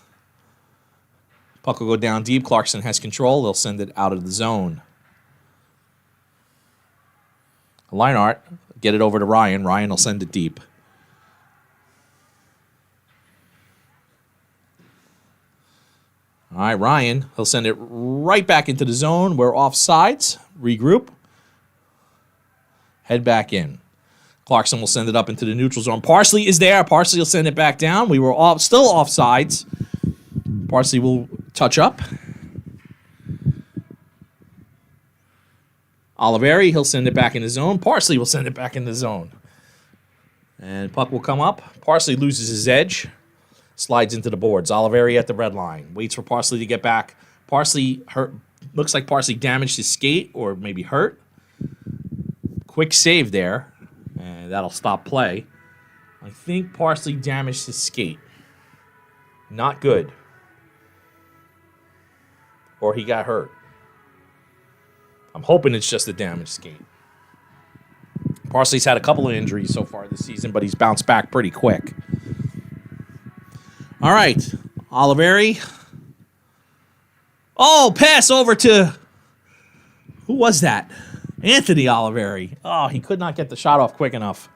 Puck will go down deep. Clarkson has control. They'll send it out of the zone. Leinart, get it over to Ryan. Ryan will send it deep. All right, Ryan, he'll send it right back into the zone. We're offsides. Regroup. Head back in. Clarkson will send it up into the neutral zone. Parsley is there. Parsley will send it back down. We were still offsides. Parsley will touch up. Oliveri, he'll send it back in the zone. Parsley will send it back in the zone. And puck will come up. Parsley loses his edge. Slides into the boards. Oliveri at the red line. Waits for Parsley to get back. Parsley hurt. Looks like Parsley damaged his skate or maybe hurt. Quick save there. And that'll stop play. I think Parsley damaged his skate. Not good. Or he got hurt. I'm hoping it's just a damaged skate. Parsley's had a couple of injuries so far this season, but he's bounced back pretty quick. All right, Oliveri. Oh, pass over to, who was that? Anthony Oliveri. Oh, he could not get the shot off quick enough.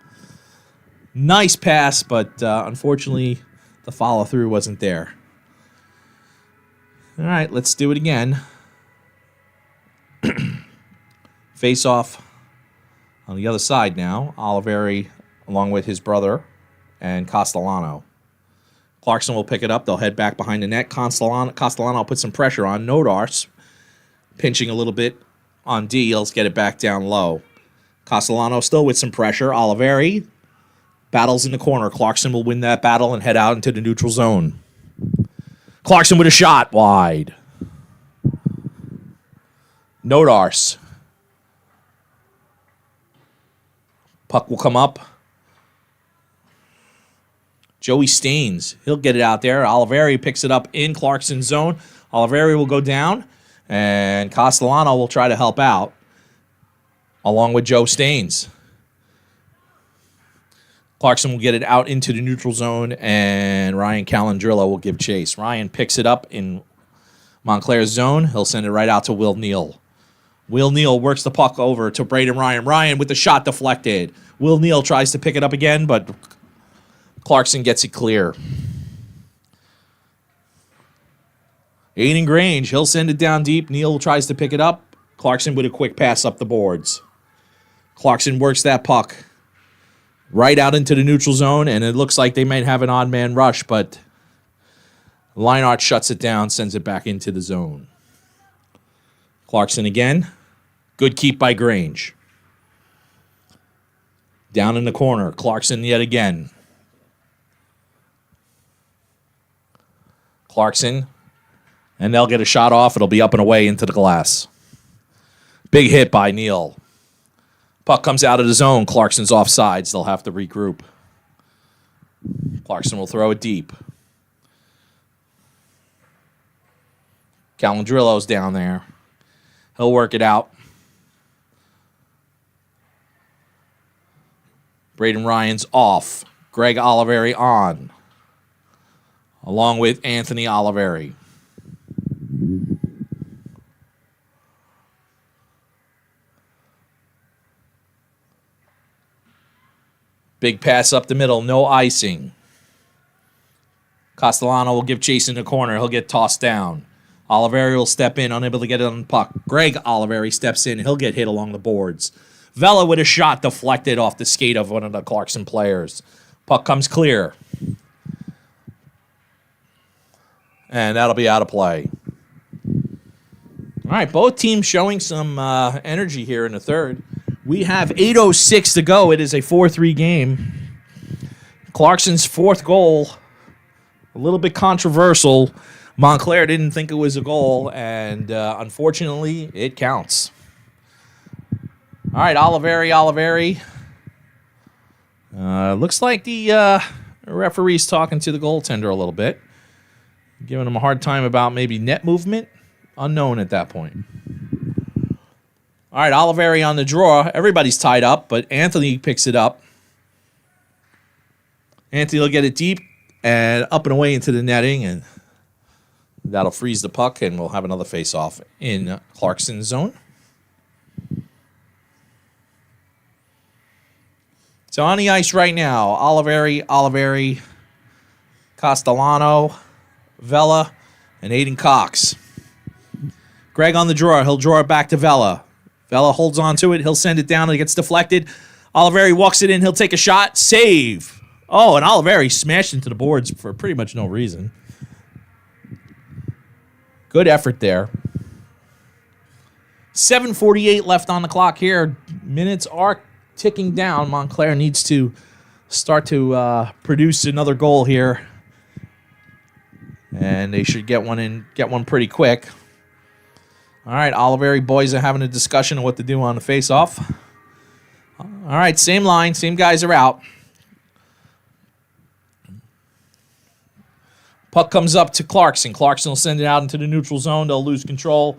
Nice pass, but unfortunately, the follow-through wasn't there. All right, let's do it again. Face off on the other side now. Oliveri along with his brother and Castellano. Clarkson will pick it up. They'll head back behind the net. Castellano will put some pressure on. Nodars pinching a little bit on D. He'll get it back down low. Castellano still with some pressure. Oliveri Battle's in the corner. Clarkson will win that battle and head out into the neutral zone. Clarkson with a shot wide. Nodars. Puck will come up. Joey Staines. He'll get it out there. Oliveri picks it up in Clarkson's zone. Oliveri will go down, and Castellano will try to help out, along with Joe Staines. Clarkson will get it out into the neutral zone, and Ryan Calandrillo will give chase. Ryan picks it up in Montclair's zone. He'll send it right out to Will Neal. Will Neal works the puck over to Braden Ryan. Ryan with the shot deflected. Will Neal tries to pick it up again, but Clarkson gets it clear. Aiden Grange, he'll send it down deep. Neal tries to pick it up. Clarkson with a quick pass up the boards. Clarkson works that puck right out into the neutral zone, and it looks like they might have an odd man rush, but Leinart shuts it down, sends it back into the zone. Clarkson again. Good keep by Grange. Down in the corner. Clarkson yet again. Clarkson. And they'll get a shot off. It'll be up and away into the glass. Big hit by Neal. Puck comes out of the zone. Clarkson's offsides. They'll have to regroup. Clarkson will throw it deep. Calandrillo's down there. He'll work it out. Braden Ryan's off. Greg Oliveri on. Along with Anthony Oliveri. Big pass up the middle. No icing. Castellano will give chase in the corner. He'll get tossed down. Oliveri will step in, unable to get it on the puck. Greg Oliveri steps in. He'll get hit along the boards. Vela with a shot deflected off the skate of one of the Clarkson players. Puck comes clear. And that'll be out of play. All right, both teams showing some energy here in the third. We have 8:06 to go. It is a 4-3 game. Clarkson's fourth goal, a little bit controversial. Montclair didn't think it was a goal, and unfortunately, it counts. All right, Oliveri. Looks like the referee's talking to the goaltender a little bit, giving him a hard time about maybe net movement. Unknown at that point. All right, Oliveri on the draw. Everybody's tied up, but Anthony picks it up. Anthony will get it deep and up and away into the netting, and that'll freeze the puck, and we'll have another face-off in Clarkson's zone. So on the ice right now, Oliveri, Castellano, Vela, and Aiden Cox. Greg on the draw. He'll draw it back to Vela. Vela holds on to it. He'll send it down. It gets deflected. Oliveri walks it in. He'll take a shot. Save. Oh, and Oliveri smashed into the boards for pretty much no reason. Good effort there. 7:48 left on the clock here. Minutes are ticking down. Montclair needs to start to produce another goal here. And they should get one pretty quick. All right, Oliveri boys are having a discussion of what to do on the face-off. All right, same line, same guys are out. Puck comes up to Clarkson. Clarkson will send it out into the neutral zone. They'll lose control.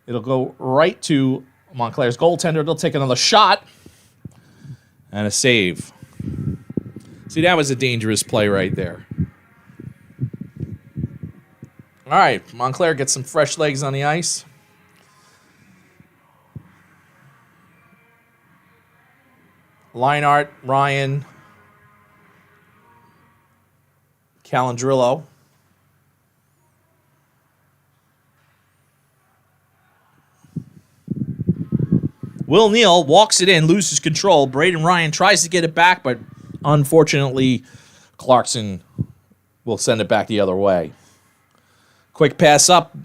It'll go right to Montclair's goaltender. They'll take another shot and a save. See, that was a dangerous play right there. All right, Montclair gets some fresh legs on the ice. Leinart, Ryan, Calandrillo. Will Neal walks it in, loses control. Braden Ryan tries to get it back, but unfortunately, Clarkson will send it back the other way. Quick pass up,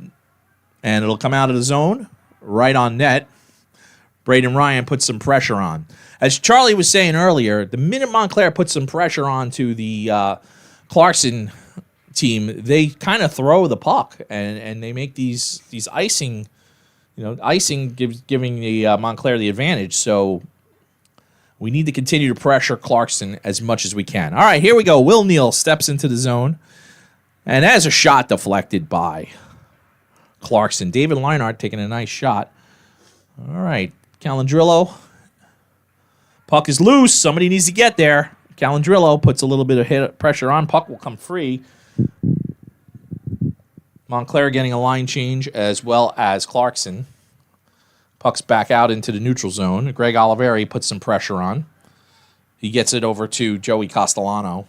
and it'll come out of the zone, right on net. Braden Ryan puts some pressure on. As Charlie was saying earlier, the minute Montclair puts some pressure on to the Clarkson team, they kind of throw the puck and they make these icing, giving the Montclair the advantage. So we need to continue to pressure Clarkson as much as we can. All right, here we go. Will Neal steps into the zone and has a shot deflected by Clarkson. David Leinart taking a nice shot. All right, Calandrillo. Puck is loose. Somebody needs to get there. Calandrillo puts a little bit of pressure on. Puck will come free. Montclair getting a line change as well as Clarkson. Puck's back out into the neutral zone. Greg Oliveri puts some pressure on. He gets it over to Joey Castellano.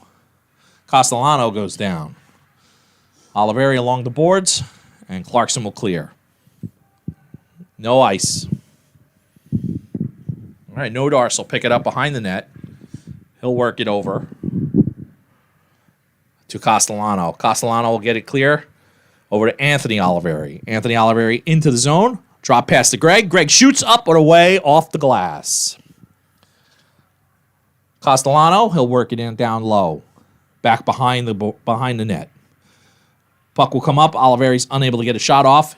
Castellano goes down. Oliveri along the boards, and Clarkson will clear. No ice. All right, Nodars will pick it up behind the net. He'll work it over to Castellano. Castellano will get it clear over to Anthony Oliveri. Anthony Oliveri into the zone. Drop pass to Greg. Greg shoots up and away off the glass. Castellano, he'll work it in down low. Back behind the net. Puck will come up. Oliveri's unable to get a shot off.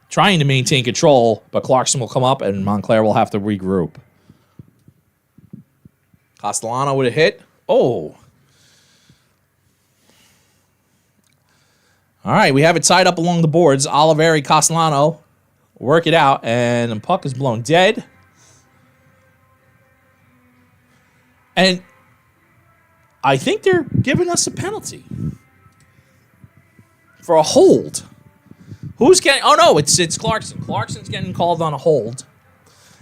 Trying to maintain control, but Clarkson will come up and Montclair will have to regroup. Castellano with a hit. Oh. All right, we have it tied up along the boards. Oliveri, Castellano work it out, and the puck is blown dead. And I think they're giving us a penalty for a hold. Who's getting... Oh, no, it's Clarkson. Clarkson's getting called on a hold.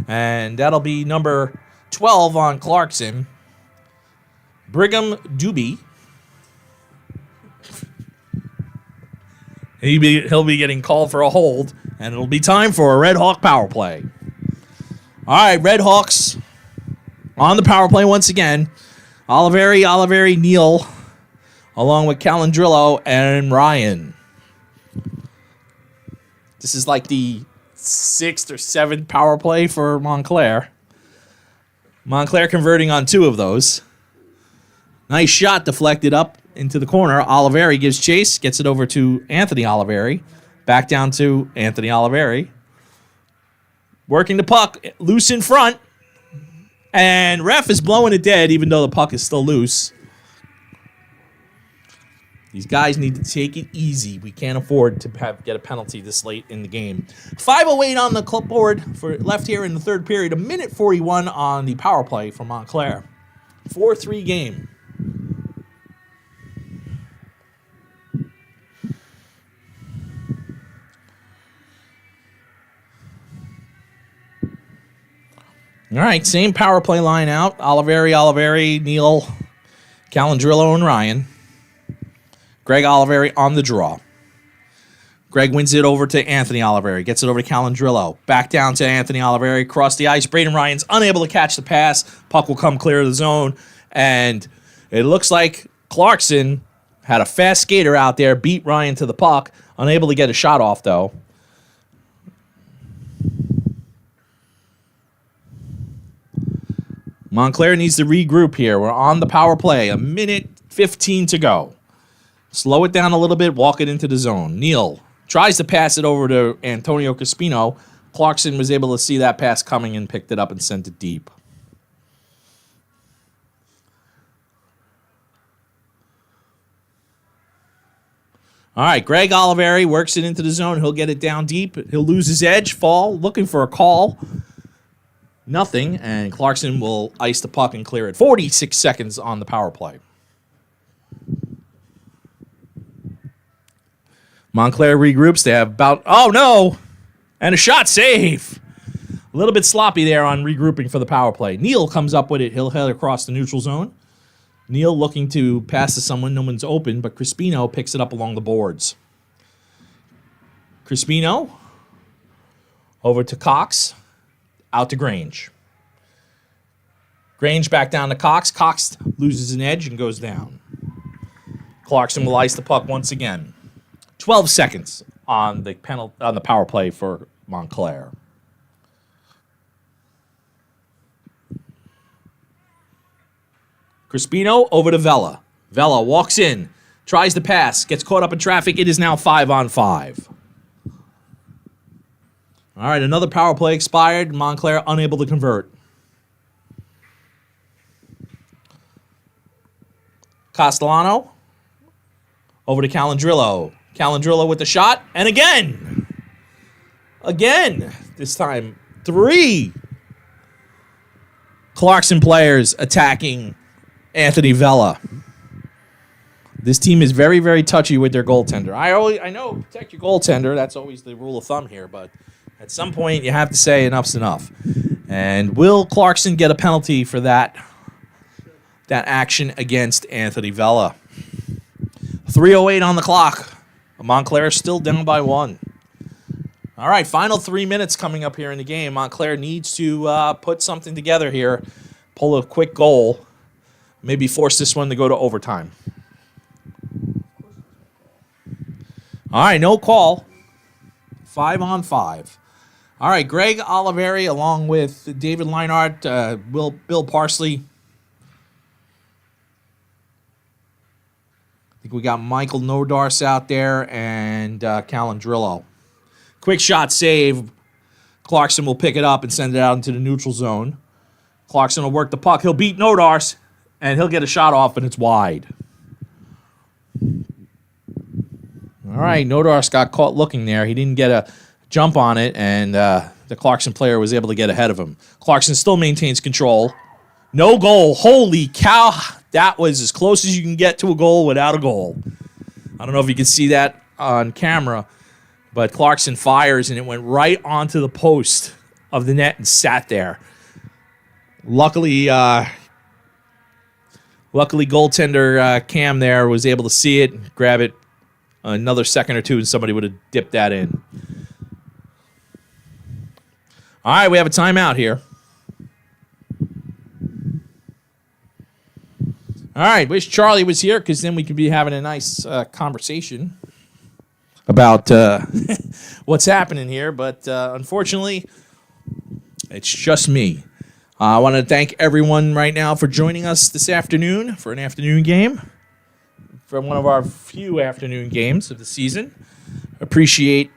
And that'll be number 12 on Clarkson. Brigham Doobie. He'll be getting called for a hold, and it'll be time for a Red Hawk power play. All right, Red Hawks on the power play once again. Oliveri, Neal, along with Calandrillo and Ryan. This is like the 6th or 7th power play for Montclair. Montclair converting on 2 of those. Nice shot deflected up into the corner. Oliveri gives chase, gets it over to Anthony Oliveri. Back down to Anthony Oliveri. Working the puck, loose in front. And ref is blowing it dead even though the puck is still loose. These guys need to take it easy. We can't afford to get a penalty this late in the game. 5:08 on the clipboard for left here in the third period. 1:41 on the power play for Montclair. 4-3 game. All right, same power play line out. Oliveri, Neal, Calandrillo, and Ryan. Greg Oliveri on the draw. Greg wins it over to Anthony Oliveri. Gets it over to Calandrillo. Back down to Anthony Oliveri. Across the ice. Braden Ryan's unable to catch the pass. Puck will come clear of the zone. And it looks like Clarkson had a fast skater out there. Beat Ryan to the puck. Unable to get a shot off, though. Montclair needs to regroup here. We're on the power play. 1:15 to go. Slow it down a little bit. Walk it into the zone. Neal tries to pass it over to Antonio Crispino. Clarkson was able to see that pass coming and picked it up and sent it deep. All right, Greg Oliveri works it into the zone. He'll get it down deep. He'll lose his edge, fall, looking for a call. Nothing, and Clarkson will ice the puck and clear it. 46 seconds on the power play. Montclair regroups. They have about... Oh, no! And a shot save. A little bit sloppy there on regrouping for the power play. Neal comes up with it. He'll head across the neutral zone. Neal looking to pass to someone. No one's open, but Crispino picks it up along the boards. Crispino over to Cox. Out to Grange. Grange back down to Cox. Cox loses an edge and goes down. Clarkson will ice the puck once again. 12 seconds on the power play for Montclair. Crispino over to Vela. Vela walks in, tries to pass, gets caught up in traffic. It is now 5-on-5. All right, another power play expired. Montclair unable to convert. Castellano over to Calandrillo. Calandrillo with the shot, and again, this time 3 Clarkson players attacking Anthony Vela. This team is very, very touchy with their goaltender. I know, protect your goaltender. That's always the rule of thumb here, but at some point you have to say enough's enough. And will Clarkson get a penalty for that action against Anthony Vela? 3:08 on the clock. Montclair still down by 1. All right, final 3 minutes coming up here in the game. Montclair needs to put something together here, pull a quick goal, maybe force this one to go to overtime. All right, no call. 5-on-5. All right, Greg Oliveri along with David Leinart, Bill Parsley. I think we got Michael Nodars out there and Calandrillo. Quick shot save. Clarkson will pick it up and send it out into the neutral zone. Clarkson will work the puck. He'll beat Nodars, and he'll get a shot off, and it's wide. All right, Nodars got caught looking there. He didn't get a jump on it, and the Clarkson player was able to get ahead of him. Clarkson still maintains control. No goal. Holy cow. That was as close as you can get to a goal without a goal. I don't know if you can see that on camera, but Clarkson fires, and it went right onto the post of the net and sat there. Luckily, goaltender Cam there was able to see it, grab it another second or two, and somebody would have dipped that in. All right, we have a timeout here. All right, wish Charlie was here because then we could be having a nice conversation about what's happening here. But unfortunately, it's just me. I want to thank everyone right now for joining us this afternoon for an afternoon game, for one of our few afternoon games of the season. Appreciate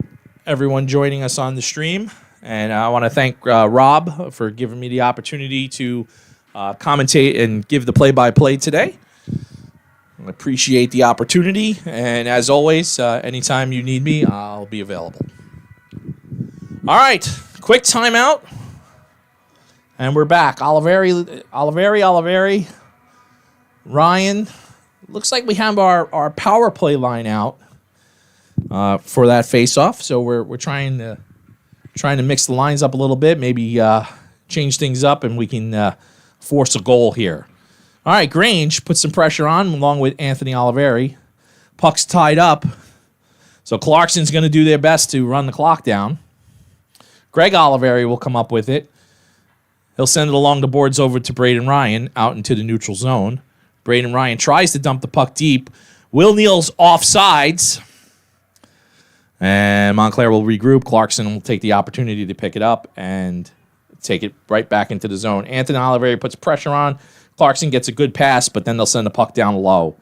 everyone joining us on the stream. And I want to thank Rob for giving me the opportunity to commentate and give the play-by-play today. I appreciate the opportunity, and as always, anytime you need me, I'll be available. All right, quick timeout, and we're back. Oliveri, Ryan. Looks like we have our power play line out for that face-off, so we're trying to mix the lines up a little bit, maybe change things up, and we can force a goal here. All right, Grange put some pressure on along with Anthony Oliveri. Puck's tied up, so Clarkson's going to do their best to run the clock down. Greg Oliveri will come up with it. He'll send it along the boards over to Braden Ryan out into the neutral zone. Braden Ryan tries to dump the puck deep. Will Neal's offsides. And Montclair will regroup. Clarkson will take the opportunity to pick it up and take it right back into the zone. Anthony Oliveri puts pressure on. Clarkson gets a good pass, but then they'll send the puck down low.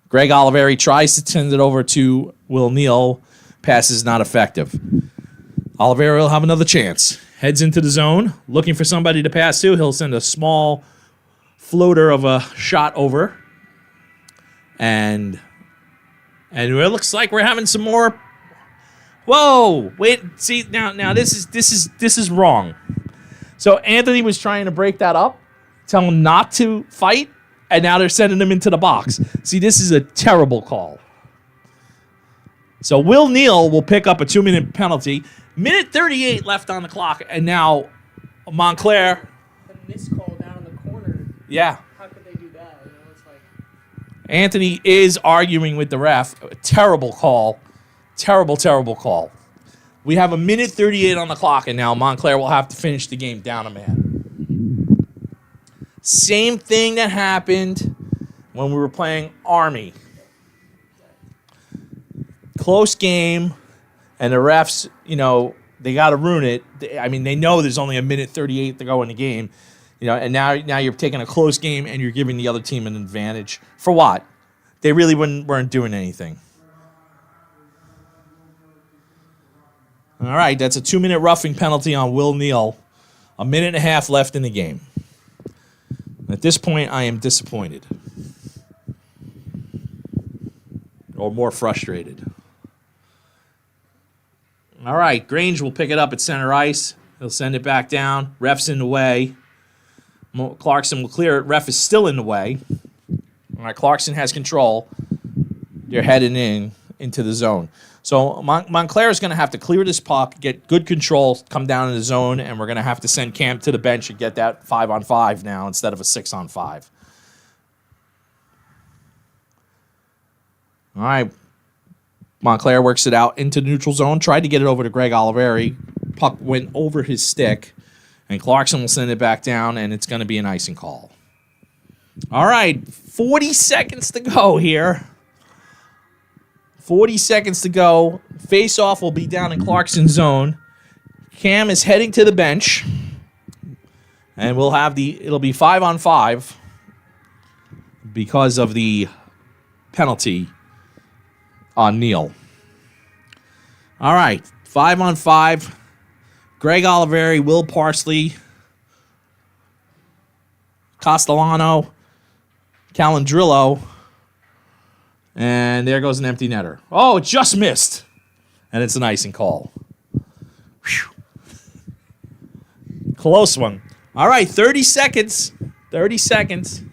Greg Oliveri tries to send it over to Will Neal. Pass is not effective. Oliveri will have another chance. Heads into the zone, looking for somebody to pass to. He'll send a small floater of a shot over. And it looks like we're having some more. Whoa! Wait, see now this is wrong. So Anthony was trying to break that up, tell him not to fight, and now they're sending him into the box. See, this is a terrible call. So Will Neal will pick up a 2-minute penalty. Minute 38 left on the clock, and now Montclair. The missed call down in the corner. Yeah. How could they do that? You know, it's like. Anthony is arguing with the ref. A terrible call. Terrible call. We have a minute 38 on the clock, and now Montclair will have to finish the game down a man. Same thing that happened when we were playing Army. Close game, and the refs, they got to ruin it. They know there's only a minute 38 to go in the game. And now you're taking a close game and you're giving the other team an advantage. For what? They really weren't doing anything. All right, that's a 2-minute roughing penalty on Will Neal. 1.5 minutes left in the game. At this point, I am disappointed. Or more frustrated. All right, Grange will pick it up at center ice. He'll send it back down. Ref's in the way. Clarkson will clear it. Ref is still in the way. All right, Clarkson has control. They're heading into the zone. So Montclair is going to have to clear this puck, get good control, come down in the zone, and we're going to have to send Cam to the bench and get that 5-on-5 now instead of a 6-on-5. All right. Montclair works it out into the neutral zone, tried to get it over to Greg Oliveri. Puck went over his stick, and Clarkson will send it back down, and it's going to be an icing call. All right, 40 seconds to go here. 40 seconds to go. Face-off will be down in Clarkson's zone. Cam is heading to the bench, and it'll be 5-on-5 because of the penalty on Neal. All right, 5-on-5. Greg Oliveri, Will Parsley, Castellano, Calandrillo, and there goes an empty netter. Oh, it just missed, and it's an icing call. Whew. Close one. All right, 30 seconds. 30 seconds.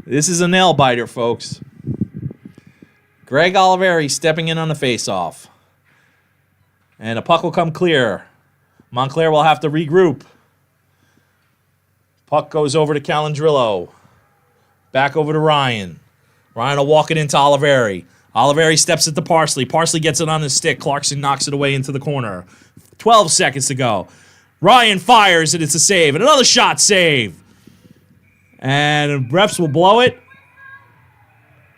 This is a nail biter, folks. Greg Oliveri stepping in on the face-off. And a puck will come clear. Montclair will have to regroup. Puck goes over to Calandrillo. Back over to Ryan. Ryan will walk it into Oliveri. Oliveri steps it to Parsley. Parsley gets it on his stick. Clarkson knocks it away into the corner. 12 seconds to go. Ryan fires, and it's a save. And another shot save. And refs will blow it.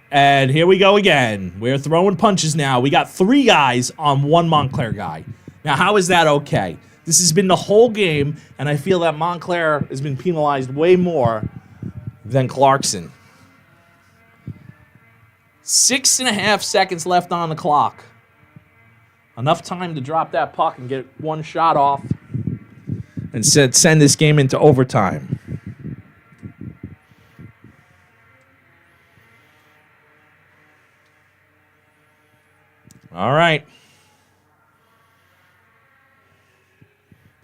And here we go again. We're throwing punches now. We got 3 guys on 1 Montclair guy. Now, how is that okay? This has been the whole game, and I feel that Montclair has been penalized way more than Clarkson. 6.5 seconds left on the clock. Enough time to drop that puck and get 1 shot off and send this game into overtime. All right.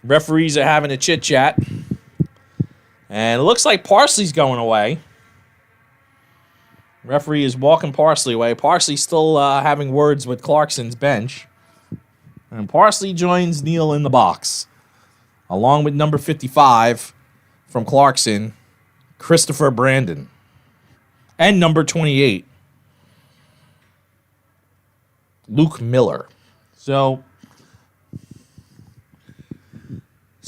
Referees are having a chit-chat. And it looks like Parsley's going away. Referee is walking Parsley away. Parsley's still having words with Clarkson's bench. And Parsley joins Neal in the box. Along with number 55 from Clarkson, Christopher Brandon. And number 28. Luke Miller. So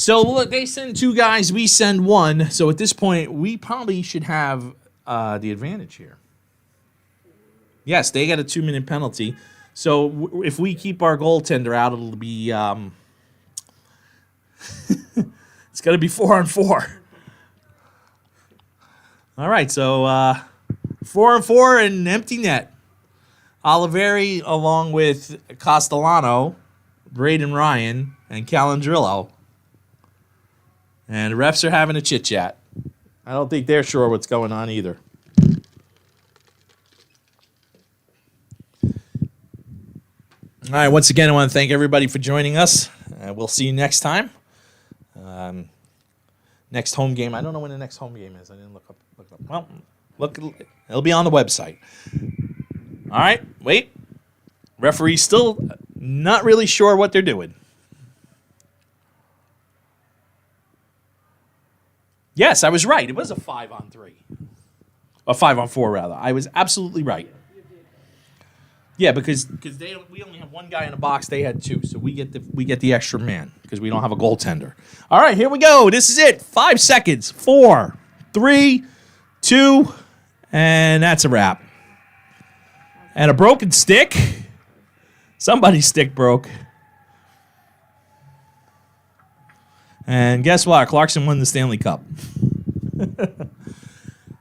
look, they send 2 guys, we send 1. So at this point, we probably should have the advantage here. Yes, they got a 2-minute penalty. So if we keep our goaltender out, it'll be it's going to be 4-on-4. All right, so 4-on-4 and an empty net. Oliveri, along with Castellano, Braden Ryan, and Calandrillo. And the refs are having a chit-chat. I don't think they're sure what's going on either. All right, once again, I want to thank everybody for joining us. We'll see you next time. Next home game. I don't know when the next home game is. I didn't look up. Well, it'll be on the website. All right, wait. Referee's still not really sure what they're doing. Yes, I was right. It was a 5-on-3. A 5-on-4, rather. I was absolutely right. Yeah, because we only have 1 guy in the box. They had 2, so we get the extra man because we don't have a goaltender. All right, here we go. This is it. 5 seconds. 4, 3, 2, and that's a wrap. And a broken stick. Somebody's stick broke. And guess what? Clarkson won the Stanley Cup.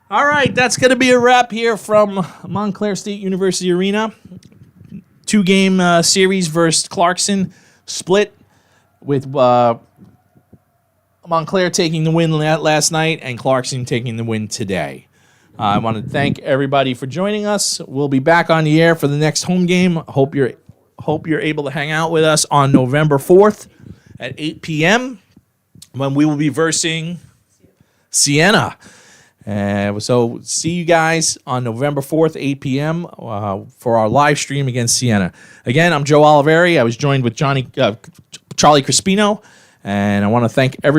All right, that's going to be a wrap here from Montclair State University Arena. 2-game series versus Clarkson. Split with Montclair taking the win last night and Clarkson taking the win today. I want to thank everybody for joining us. We'll be back on the air for the next home game. Hope you're able to hang out with us on November 4th at 8 p.m. when we will be versing Siena. So see you guys on November 4th, 8 p.m. For our live stream against Siena. Again, I'm Joe Oliveri. I was joined with Charlie Crispino, and I want to thank everybody.